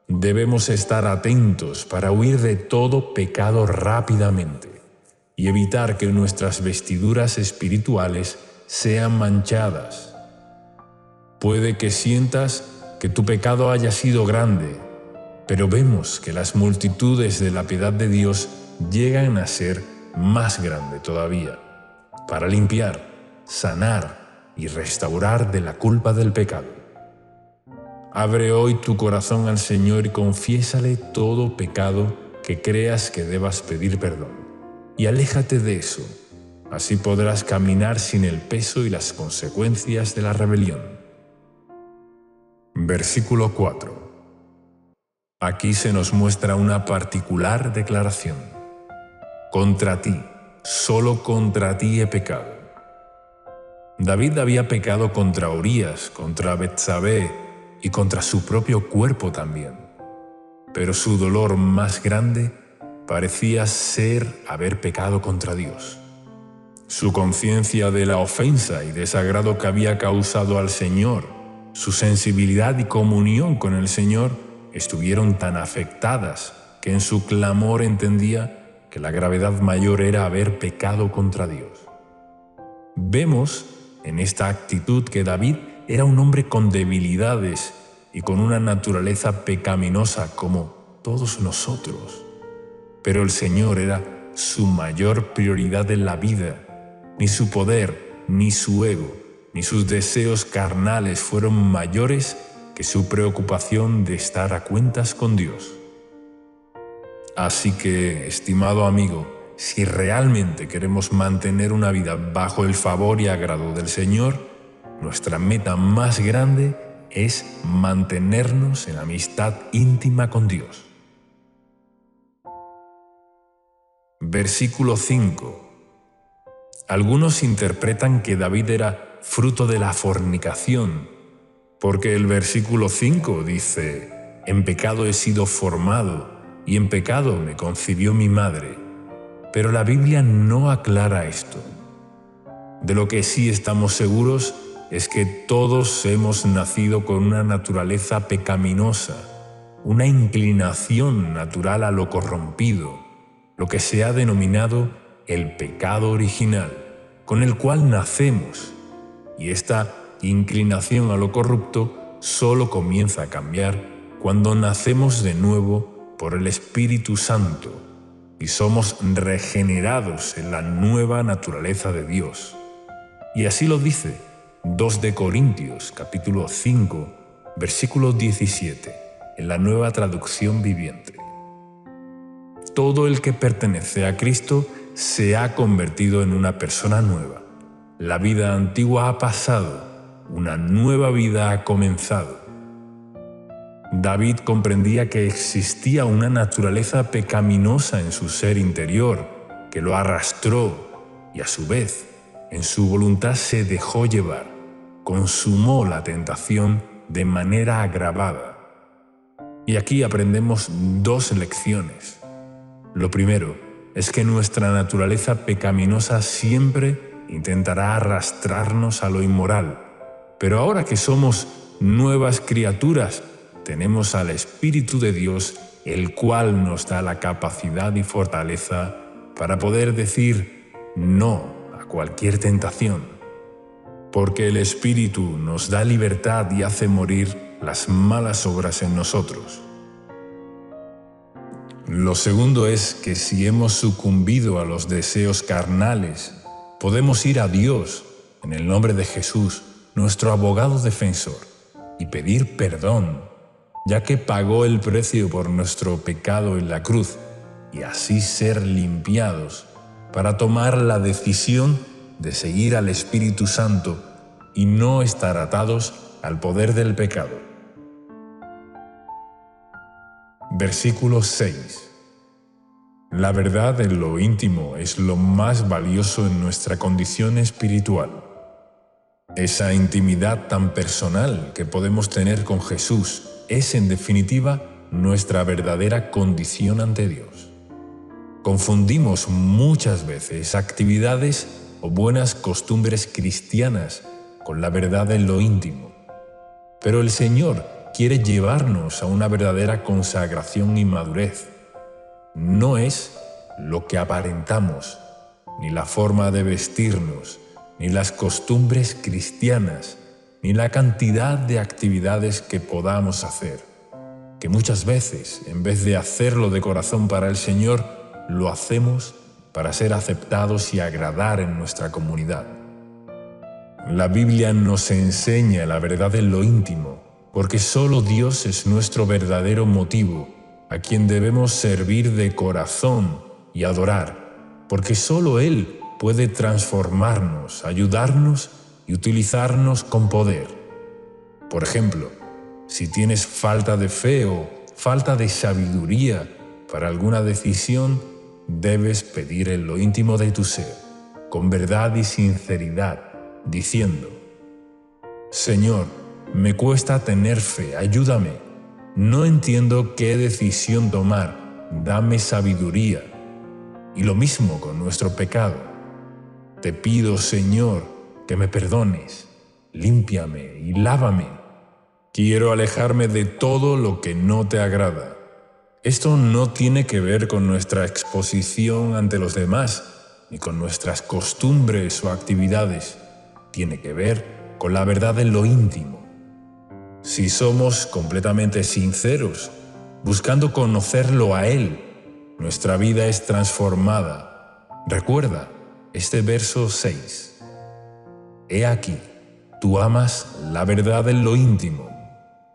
Debemos estar atentos para huir de todo pecado rápidamente y evitar que nuestras vestiduras espirituales sean manchadas. Puede que sientas que tu pecado haya sido grande, pero vemos que las multitudes de la piedad de Dios llegan a ser más grande todavía, para limpiar, sanar y restaurar de la culpa del pecado. Abre hoy tu corazón al Señor y confiésale todo pecado que creas que debas pedir perdón. Y aléjate de eso, así podrás caminar sin el peso y las consecuencias de la rebelión. Versículo 4. Aquí se nos muestra una particular declaración. Contra ti, solo contra ti he pecado. David había pecado contra Urías, contra Betsabé y contra su propio cuerpo también. Pero su dolor más grande parecía ser haber pecado contra Dios. Su conciencia de la ofensa y desagrado que había causado al Señor, su sensibilidad y comunión con el Señor estuvieron tan afectadas que en su clamor entendía que la gravedad mayor era haber pecado contra Dios. Vemos en esta actitud que David era un hombre con debilidades y con una naturaleza pecaminosa como todos nosotros. Pero el Señor era su mayor prioridad en la vida. Ni su poder, ni su ego, ni sus deseos carnales fueron mayores que su preocupación de estar a cuentas con Dios. Así que, estimado amigo, si realmente queremos mantener una vida bajo el favor y agrado del Señor, nuestra meta más grande es mantenernos en amistad íntima con Dios. Versículo 5. Algunos interpretan que David era fruto de la fornicación, porque el versículo 5 dice: En pecado he sido formado y en pecado me concibió mi madre. Pero la Biblia no aclara esto. De lo que sí estamos seguros es que todos hemos nacido con una naturaleza pecaminosa, una inclinación natural a lo corrompido, lo que se ha denominado el pecado original, con el cual nacemos. Y esta inclinación a lo corrupto solo comienza a cambiar cuando nacemos de nuevo por el Espíritu Santo y somos regenerados en la nueva naturaleza de Dios. Y así lo dice 2 de Corintios, capítulo 5, versículo 17, en la Nueva Traducción Viviente. Todo el que pertenece a Cristo se ha convertido en una persona nueva. La vida antigua ha pasado, una nueva vida ha comenzado. David comprendía que existía una naturaleza pecaminosa en su ser interior, que lo arrastró y a su vez, en su voluntad se dejó llevar, consumó la tentación de manera agravada. Y aquí aprendemos 2 lecciones. Lo primero es que nuestra naturaleza pecaminosa siempre intentará arrastrarnos a lo inmoral, pero ahora que somos nuevas criaturas, tenemos al Espíritu de Dios, el cual nos da la capacidad y fortaleza para poder decir no a cualquier tentación, porque el Espíritu nos da libertad y hace morir las malas obras en nosotros. Lo segundo es que si hemos sucumbido a los deseos carnales, podemos ir a Dios en el nombre de Jesús, nuestro abogado defensor, y pedir perdón, ya que pagó el precio por nuestro pecado en la cruz, y así ser limpiados para tomar la decisión de seguir al Espíritu Santo y no estar atados al poder del pecado. Versículo 6. La verdad en lo íntimo es lo más valioso en nuestra condición espiritual. Esa intimidad tan personal que podemos tener con Jesús es, en definitiva, nuestra verdadera condición ante Dios. Confundimos muchas veces actividades o buenas costumbres cristianas con la verdad en lo íntimo. Pero el Señor quiere llevarnos a una verdadera consagración y madurez. No es lo que aparentamos, ni la forma de vestirnos, ni las costumbres cristianas, ni la cantidad de actividades que podamos hacer, que muchas veces, en vez de hacerlo de corazón para el Señor, lo hacemos para ser aceptados y agradar en nuestra comunidad. La Biblia nos enseña la verdad en lo íntimo, porque solo Dios es nuestro verdadero motivo, a quien debemos servir de corazón y adorar, porque solo Él puede transformarnos, ayudarnos y utilizarnos con poder. Por ejemplo, si tienes falta de fe o falta de sabiduría para alguna decisión, debes pedir en lo íntimo de tu ser, con verdad y sinceridad, diciendo: Señor, me cuesta tener fe, ayúdame. No entiendo qué decisión tomar, dame sabiduría. Y lo mismo con nuestro pecado. Te pido, Señor, que me perdones, límpiame y lávame. Quiero alejarme de todo lo que no te agrada. Esto no tiene que ver con nuestra exposición ante los demás, ni con nuestras costumbres o actividades. Tiene que ver con la verdad en lo íntimo. Si somos completamente sinceros, buscando conocerlo a Él, nuestra vida es transformada. Recuerda este verso 6. He aquí, tú amas la verdad en lo íntimo,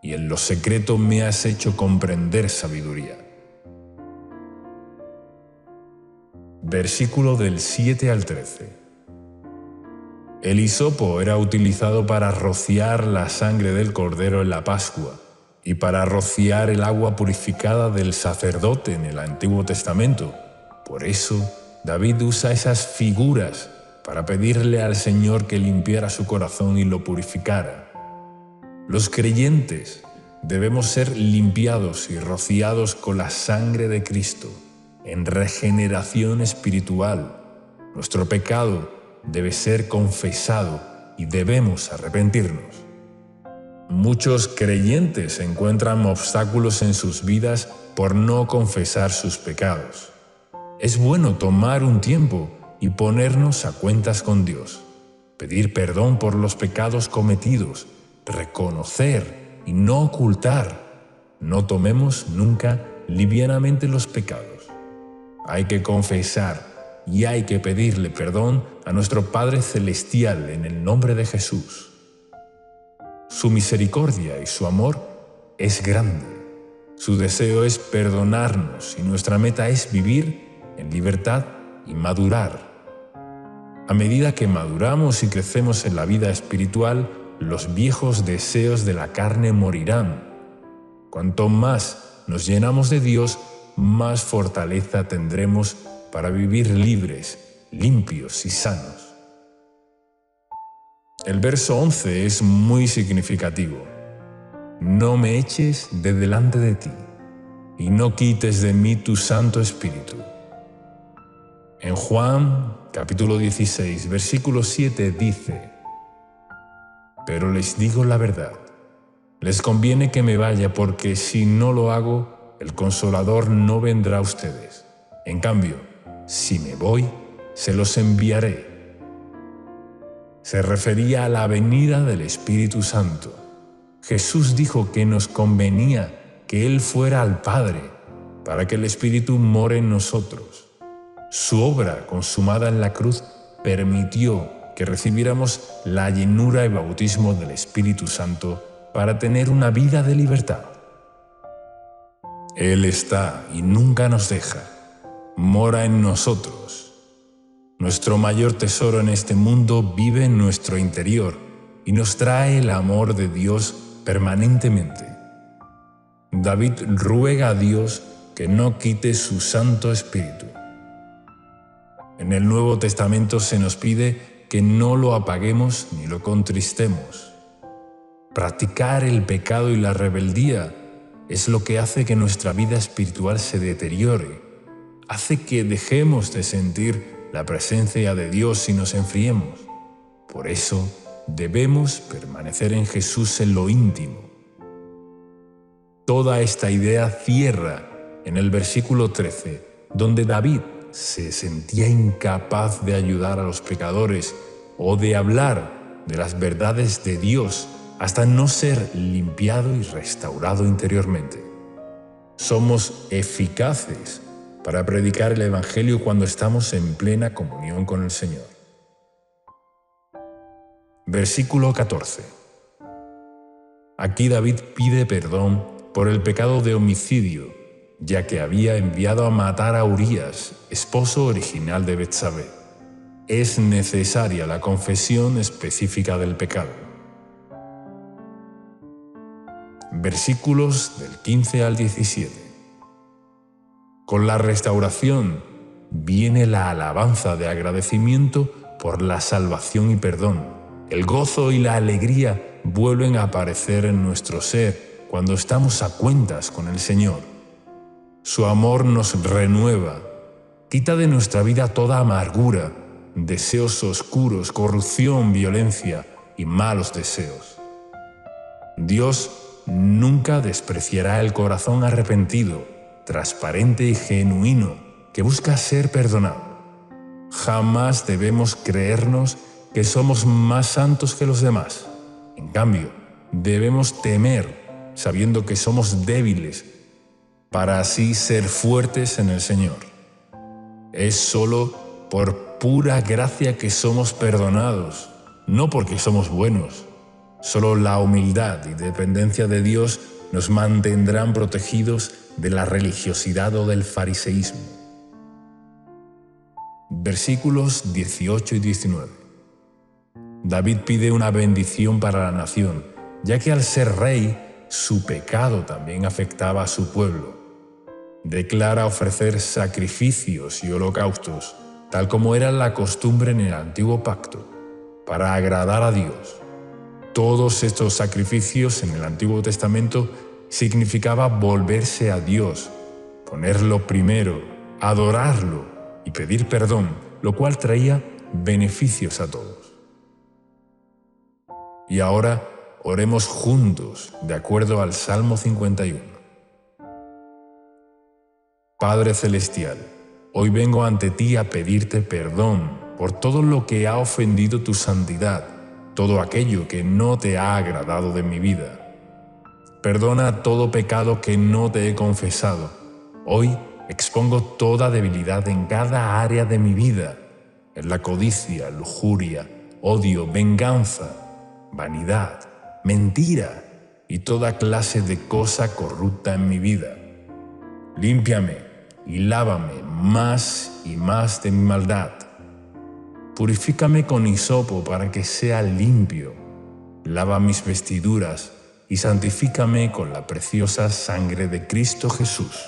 y en lo secreto me has hecho comprender sabiduría. Versículo del 7 al 13. El hisopo era utilizado para rociar la sangre del cordero en la Pascua y para rociar el agua purificada del sacerdote en el Antiguo Testamento. Por eso, David usa esas figuras para pedirle al Señor que limpiara su corazón y lo purificara. Los creyentes debemos ser limpiados y rociados con la sangre de Cristo, en regeneración espiritual. Nuestro pecado debe ser confesado y debemos arrepentirnos. Muchos creyentes encuentran obstáculos en sus vidas por no confesar sus pecados. Es bueno tomar un tiempo y ponernos a cuentas con Dios, pedir perdón por los pecados cometidos, reconocer y no ocultar. No tomemos nunca livianamente los pecados. Hay que confesar y hay que pedirle perdón a nuestro Padre Celestial en el nombre de Jesús. Su misericordia y su amor es grande. Su deseo es perdonarnos y nuestra meta es vivir en libertad y madurar. A medida que maduramos y crecemos en la vida espiritual, los viejos deseos de la carne morirán. Cuanto más nos llenamos de Dios, más fortaleza tendremos para vivir libres, limpios y sanos. El verso 11 es muy significativo. No me eches de delante de ti, y no quites de mí tu Santo Espíritu. En Juan, capítulo 16, versículo 7 dice: Pero les digo la verdad, les conviene que me vaya, porque si no lo hago, el Consolador no vendrá a ustedes. En cambio, si me voy, se los enviaré. Se refería a la venida del Espíritu Santo. Jesús dijo que nos convenía que Él fuera al Padre para que el Espíritu more en nosotros. Su obra consumada en la cruz permitió que recibiéramos la llenura y bautismo del Espíritu Santo para tener una vida de libertad. Él está y nunca nos deja. Mora en nosotros. Nuestro mayor tesoro en este mundo vive en nuestro interior y nos trae el amor de Dios permanentemente. David ruega a Dios que no quite su Santo Espíritu. En el Nuevo Testamento se nos pide que no lo apaguemos ni lo contristemos. Practicar el pecado y la rebeldía es lo que hace que nuestra vida espiritual se deteriore, hace que dejemos de sentir la presencia de Dios y nos enfriemos. Por eso debemos permanecer en Jesús en lo íntimo. Toda esta idea cierra en el versículo 13, donde David se sentía incapaz de ayudar a los pecadores o de hablar de las verdades de Dios hasta no ser limpiado y restaurado interiormente. Somos eficaces para predicar el Evangelio cuando estamos en plena comunión con el Señor. Versículo 14. Aquí David pide perdón por el pecado de homicidio, ya que había enviado a matar a Urías, esposo original de Betsabé. Es necesaria la confesión específica del pecado. Versículos del 15 al 17. Con la restauración viene la alabanza de agradecimiento por la salvación y perdón. El gozo y la alegría vuelven a aparecer en nuestro ser cuando estamos a cuentas con el Señor. Su amor nos renueva, quita de nuestra vida toda amargura, deseos oscuros, corrupción, violencia y malos deseos. Dios nunca despreciará el corazón arrepentido, transparente y genuino, que busca ser perdonado. Jamás debemos creernos que somos más santos que los demás. En cambio, debemos temer, sabiendo que somos débiles, para así ser fuertes en el Señor. Es solo por pura gracia que somos perdonados, no porque somos buenos. Solo la humildad y dependencia de Dios nos mantendrán protegidos de la religiosidad o del fariseísmo. Versículos 18 y 19. David pide una bendición para la nación, ya que al ser rey, su pecado también afectaba a su pueblo. Declara ofrecer sacrificios y holocaustos, tal como era la costumbre en el antiguo pacto, para agradar a Dios. Todos estos sacrificios en el Antiguo Testamento significaba volverse a Dios, ponerlo primero, adorarlo y pedir perdón, lo cual traía beneficios a todos. Y ahora oremos juntos, de acuerdo al Salmo 51. Padre Celestial, hoy vengo ante ti a pedirte perdón por todo lo que ha ofendido tu santidad, todo aquello que no te ha agradado de mi vida. Perdona todo pecado que no te he confesado. Hoy expongo toda debilidad en cada área de mi vida, en la codicia, lujuria, odio, venganza, vanidad, mentira y toda clase de cosa corrupta en mi vida. Límpiame y lávame más y más de mi maldad. Purifícame con hisopo para que sea limpio. Lava mis vestiduras y santifícame con la preciosa sangre de Cristo Jesús.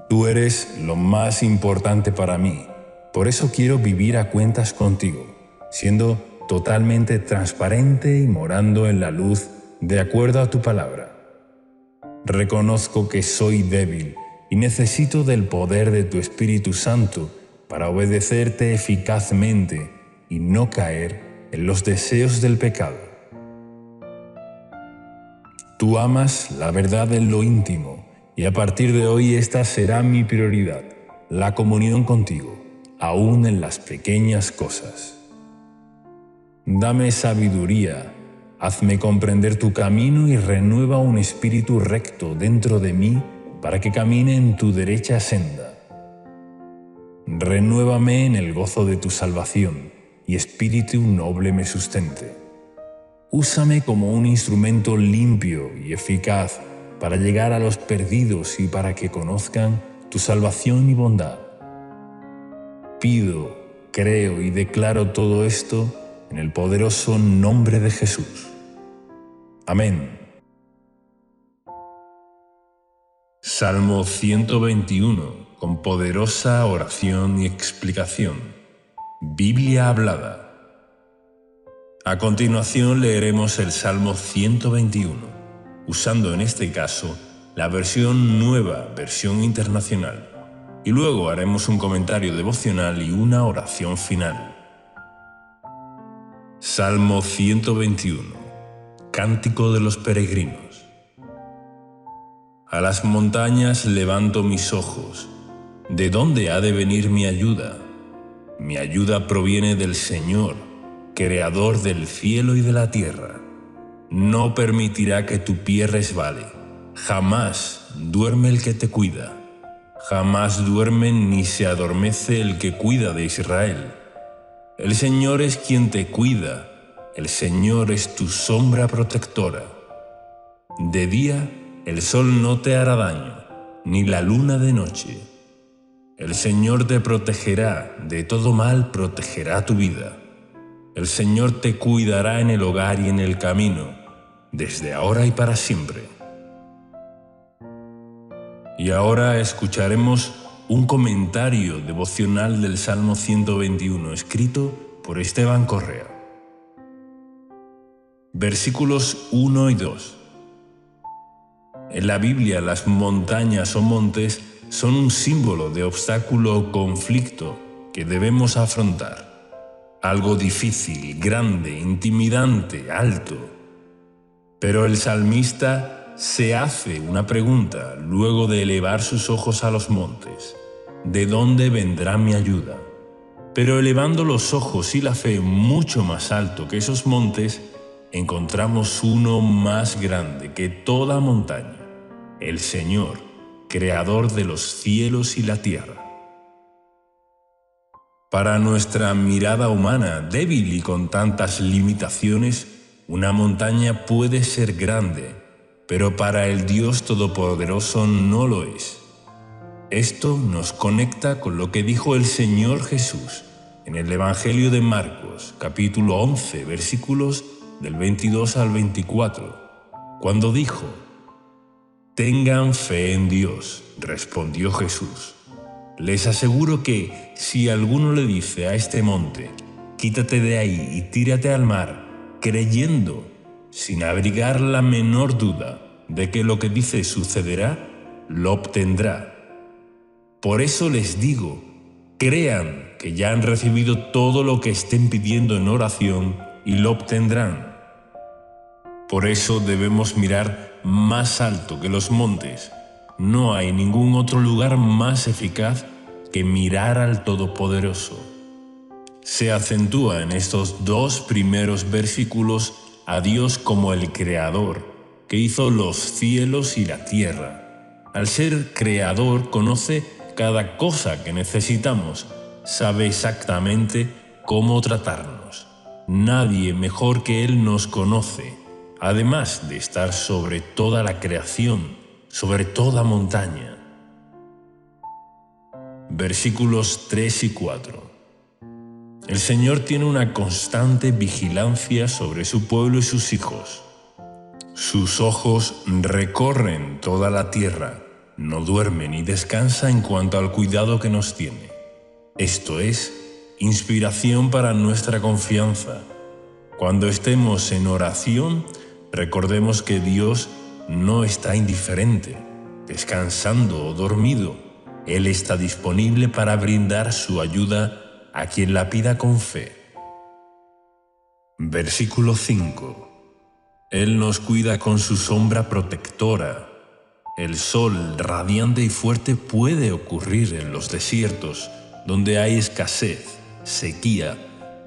Tú eres lo más importante para mí, por eso quiero vivir a cuentas contigo, siendo totalmente transparente y morando en la luz de acuerdo a tu palabra. Reconozco que soy débil y necesito del poder de tu Espíritu Santo para obedecerte eficazmente y no caer en los deseos del pecado. Tú amas la verdad en lo íntimo, y a partir de hoy esta será mi prioridad, la comunión contigo, aún en las pequeñas cosas. Dame sabiduría, hazme comprender tu camino y renueva un espíritu recto dentro de mí para que camine en tu derecha senda. Renuévame en el gozo de tu salvación, y espíritu noble me sustente. Úsame como un instrumento limpio y eficaz para llegar a los perdidos y para que conozcan tu salvación y bondad. Pido, creo y declaro todo esto en el poderoso nombre de Jesús. Amén. Salmo 121, con poderosa oración y explicación. Biblia hablada. A continuación leeremos el Salmo 121, usando en este caso la versión nueva, versión internacional, y luego haremos un comentario devocional y una oración final. Salmo 121, Cántico de los Peregrinos. A las montañas levanto mis ojos. ¿De dónde ha de venir mi ayuda? Mi ayuda proviene del Señor, Creador del cielo y de la tierra. No permitirá que tu pie resbale. Jamás duerme el que te cuida. Jamás duerme ni se adormece el que cuida de Israel. El Señor es quien te cuida. El Señor es tu sombra protectora. De día el sol no te hará daño, ni la luna de noche. El Señor te protegerá, de todo mal protegerá tu vida. El Señor te cuidará en el hogar y en el camino, desde ahora y para siempre. Y ahora escucharemos un comentario devocional del Salmo 121, escrito por Esteban Correa. Versículos 1 y 2. En la Biblia, las montañas o montes son un símbolo de obstáculo o conflicto que debemos afrontar. Algo difícil, grande, intimidante, alto. Pero el salmista se hace una pregunta luego de elevar sus ojos a los montes. ¿De dónde vendrá mi ayuda? Pero elevando los ojos y la fe mucho más alto que esos montes, encontramos uno más grande que toda montaña, el Señor, Creador de los cielos y la tierra. Para nuestra mirada humana, débil y con tantas limitaciones, una montaña puede ser grande, pero para el Dios Todopoderoso no lo es. Esto nos conecta con lo que dijo el Señor Jesús en el Evangelio de Marcos, capítulo 11, versículos del 22 al 24, cuando dijo: «Tengan fe en Dios», respondió Jesús. «Les aseguro que si alguno le dice a este monte, quítate de ahí y tírate al mar, creyendo, sin abrigar la menor duda, de que lo que dice sucederá, lo obtendrá. Por eso les digo, crean que ya han recibido todo lo que estén pidiendo en oración y lo obtendrán. Por eso debemos mirar más alto que los montes. No hay ningún otro lugar más eficaz que mirar al Todopoderoso. Se acentúa en estos dos primeros versículos a Dios como el Creador, que hizo los cielos y la tierra. Al ser Creador, conoce cada cosa que necesitamos, sabe exactamente cómo tratarnos. Nadie mejor que Él nos conoce, además de estar sobre toda la creación, sobre toda montaña. Versículos 3 y 4. El Señor tiene una constante vigilancia sobre su pueblo y sus hijos. Sus ojos recorren toda la tierra, no duerme ni descansa en cuanto al cuidado que nos tiene. Esto es inspiración para nuestra confianza. Cuando estemos en oración, recordemos que Dios no está indiferente, descansando o dormido. Él está disponible para brindar su ayuda a quien la pida con fe. Versículo 5. Él nos cuida con su sombra protectora. El sol radiante y fuerte puede ocurrir en los desiertos, donde hay escasez, sequía,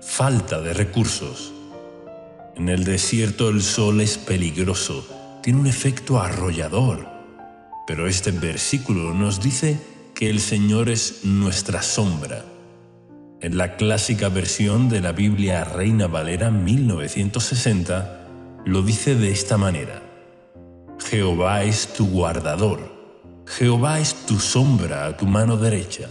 falta de recursos. En el desierto el sol es peligroso, tiene un efecto arrollador. Pero este versículo nos dice que el Señor es nuestra sombra. En la clásica versión de la Biblia Reina Valera 1960, lo dice de esta manera: Jehová es tu guardador, Jehová es tu sombra a tu mano derecha.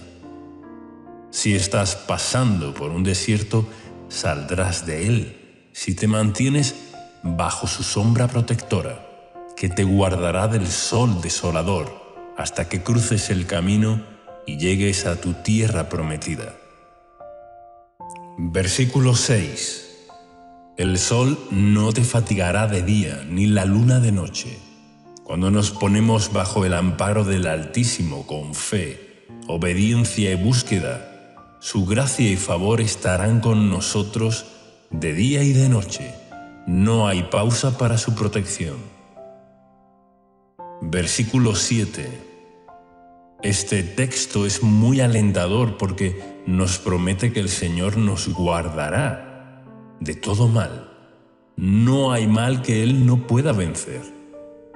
Si estás pasando por un desierto, saldrás de él, si te mantienes bajo su sombra protectora, que te guardará del sol desolador, hasta que cruces el camino y llegues a tu tierra prometida. Versículo 6. El sol no te fatigará de día, ni la luna de noche. Cuando nos ponemos bajo el amparo del Altísimo con fe, obediencia y búsqueda, su gracia y favor estarán con nosotros de día y de noche. No hay pausa para su protección. Versículo 7. Este texto es muy alentador porque nos promete que el Señor nos guardará de todo mal. No hay mal que Él no pueda vencer.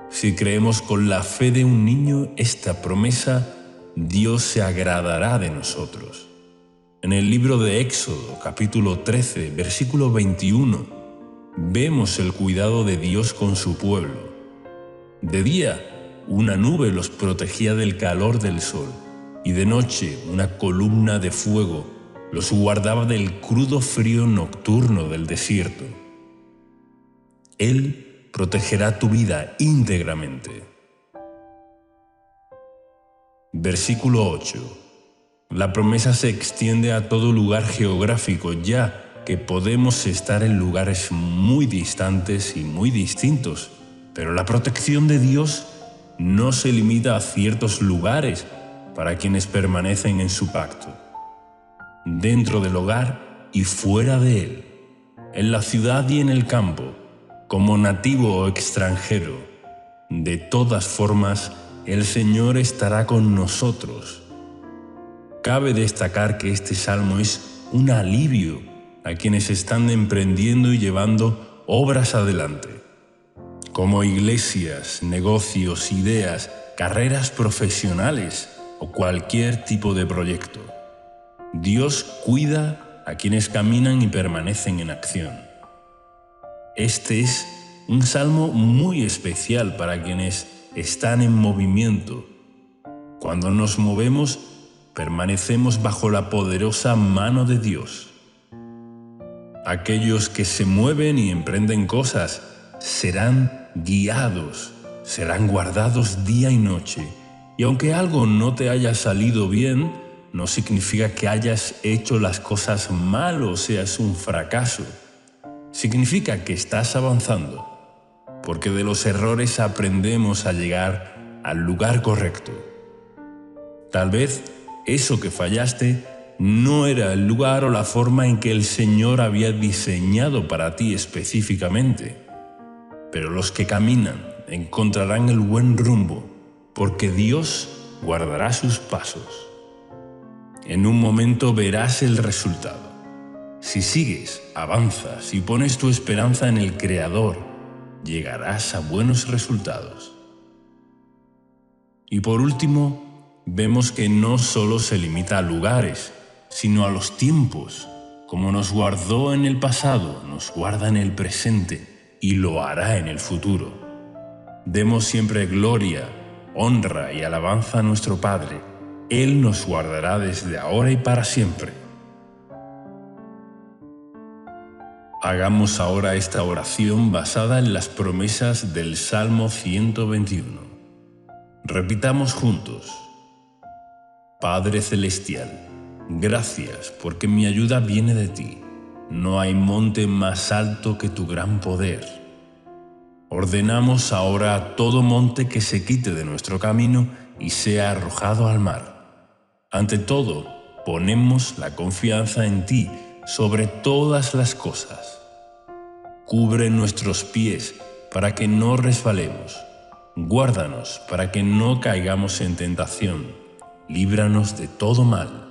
Si creemos con la fe de un niño esta promesa, Dios se agradará de nosotros. En el libro de Éxodo, capítulo 13, versículo 21, vemos el cuidado de Dios con su pueblo. De día, una nube los protegía del calor del sol, y de noche una columna de fuego los guardaba del crudo frío nocturno del desierto. Él protegerá tu vida íntegramente. Versículo 8. La promesa se extiende a todo lugar geográfico, ya que podemos estar en lugares muy distantes y muy distintos, pero la protección de Dios no se limita a ciertos lugares para quienes permanecen en su pacto. Dentro del hogar y fuera de él, en la ciudad y en el campo, como nativo o extranjero, de todas formas, el Señor estará con nosotros. Cabe destacar que este salmo es un alivio a quienes están emprendiendo y llevando obras adelante, como iglesias, negocios, ideas, carreras profesionales o cualquier tipo de proyecto. Dios cuida a quienes caminan y permanecen en acción. Este es un salmo muy especial para quienes están en movimiento. Cuando nos movemos, permanecemos bajo la poderosa mano de Dios. Aquellos que se mueven y emprenden cosas serán guiados, serán guardados día y noche. Y aunque algo no te haya salido bien, no significa que hayas hecho las cosas mal o seas un fracaso. Significa que estás avanzando. porque de los errores aprendemos a llegar al lugar correcto. Tal vez eso que fallaste no era el lugar o la forma en que el Señor había diseñado para ti específicamente, pero los que caminan encontrarán el buen rumbo, porque Dios guardará sus pasos. En un momento verás el resultado. Si sigues, avanzas y pones tu esperanza en el Creador, llegarás a buenos resultados. Y por último, vemos que no solo se limita a lugares, sino a los tiempos. Como nos guardó en el pasado, nos guarda en el presente y lo hará en el futuro. Demos siempre gloria, honra y alabanza a nuestro Padre. Él nos guardará desde ahora y para siempre. Hagamos ahora esta oración basada en las promesas del Salmo 121. Repitamos juntos. Padre Celestial, gracias porque mi ayuda viene de ti. No hay monte más alto que tu gran poder. Ordenamos ahora a todo monte que se quite de nuestro camino y sea arrojado al mar. Ante todo, ponemos la confianza en ti sobre todas las cosas. Cubre nuestros pies para que no resbalemos. Guárdanos para que no caigamos en tentación. Líbranos de todo mal.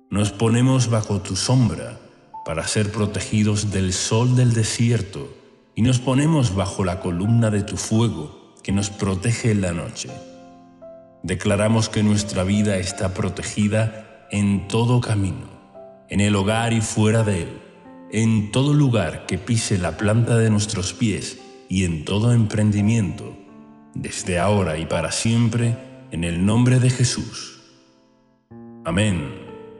Nos ponemos bajo tu sombra para ser protegidos del sol del desierto y nos ponemos bajo la columna de tu fuego que nos protege en la noche. Declaramos que nuestra vida está protegida en todo camino, en el hogar y fuera de él, en todo lugar que pise la planta de nuestros pies y en todo emprendimiento, desde ahora y para siempre, en el nombre de Jesús. Amén.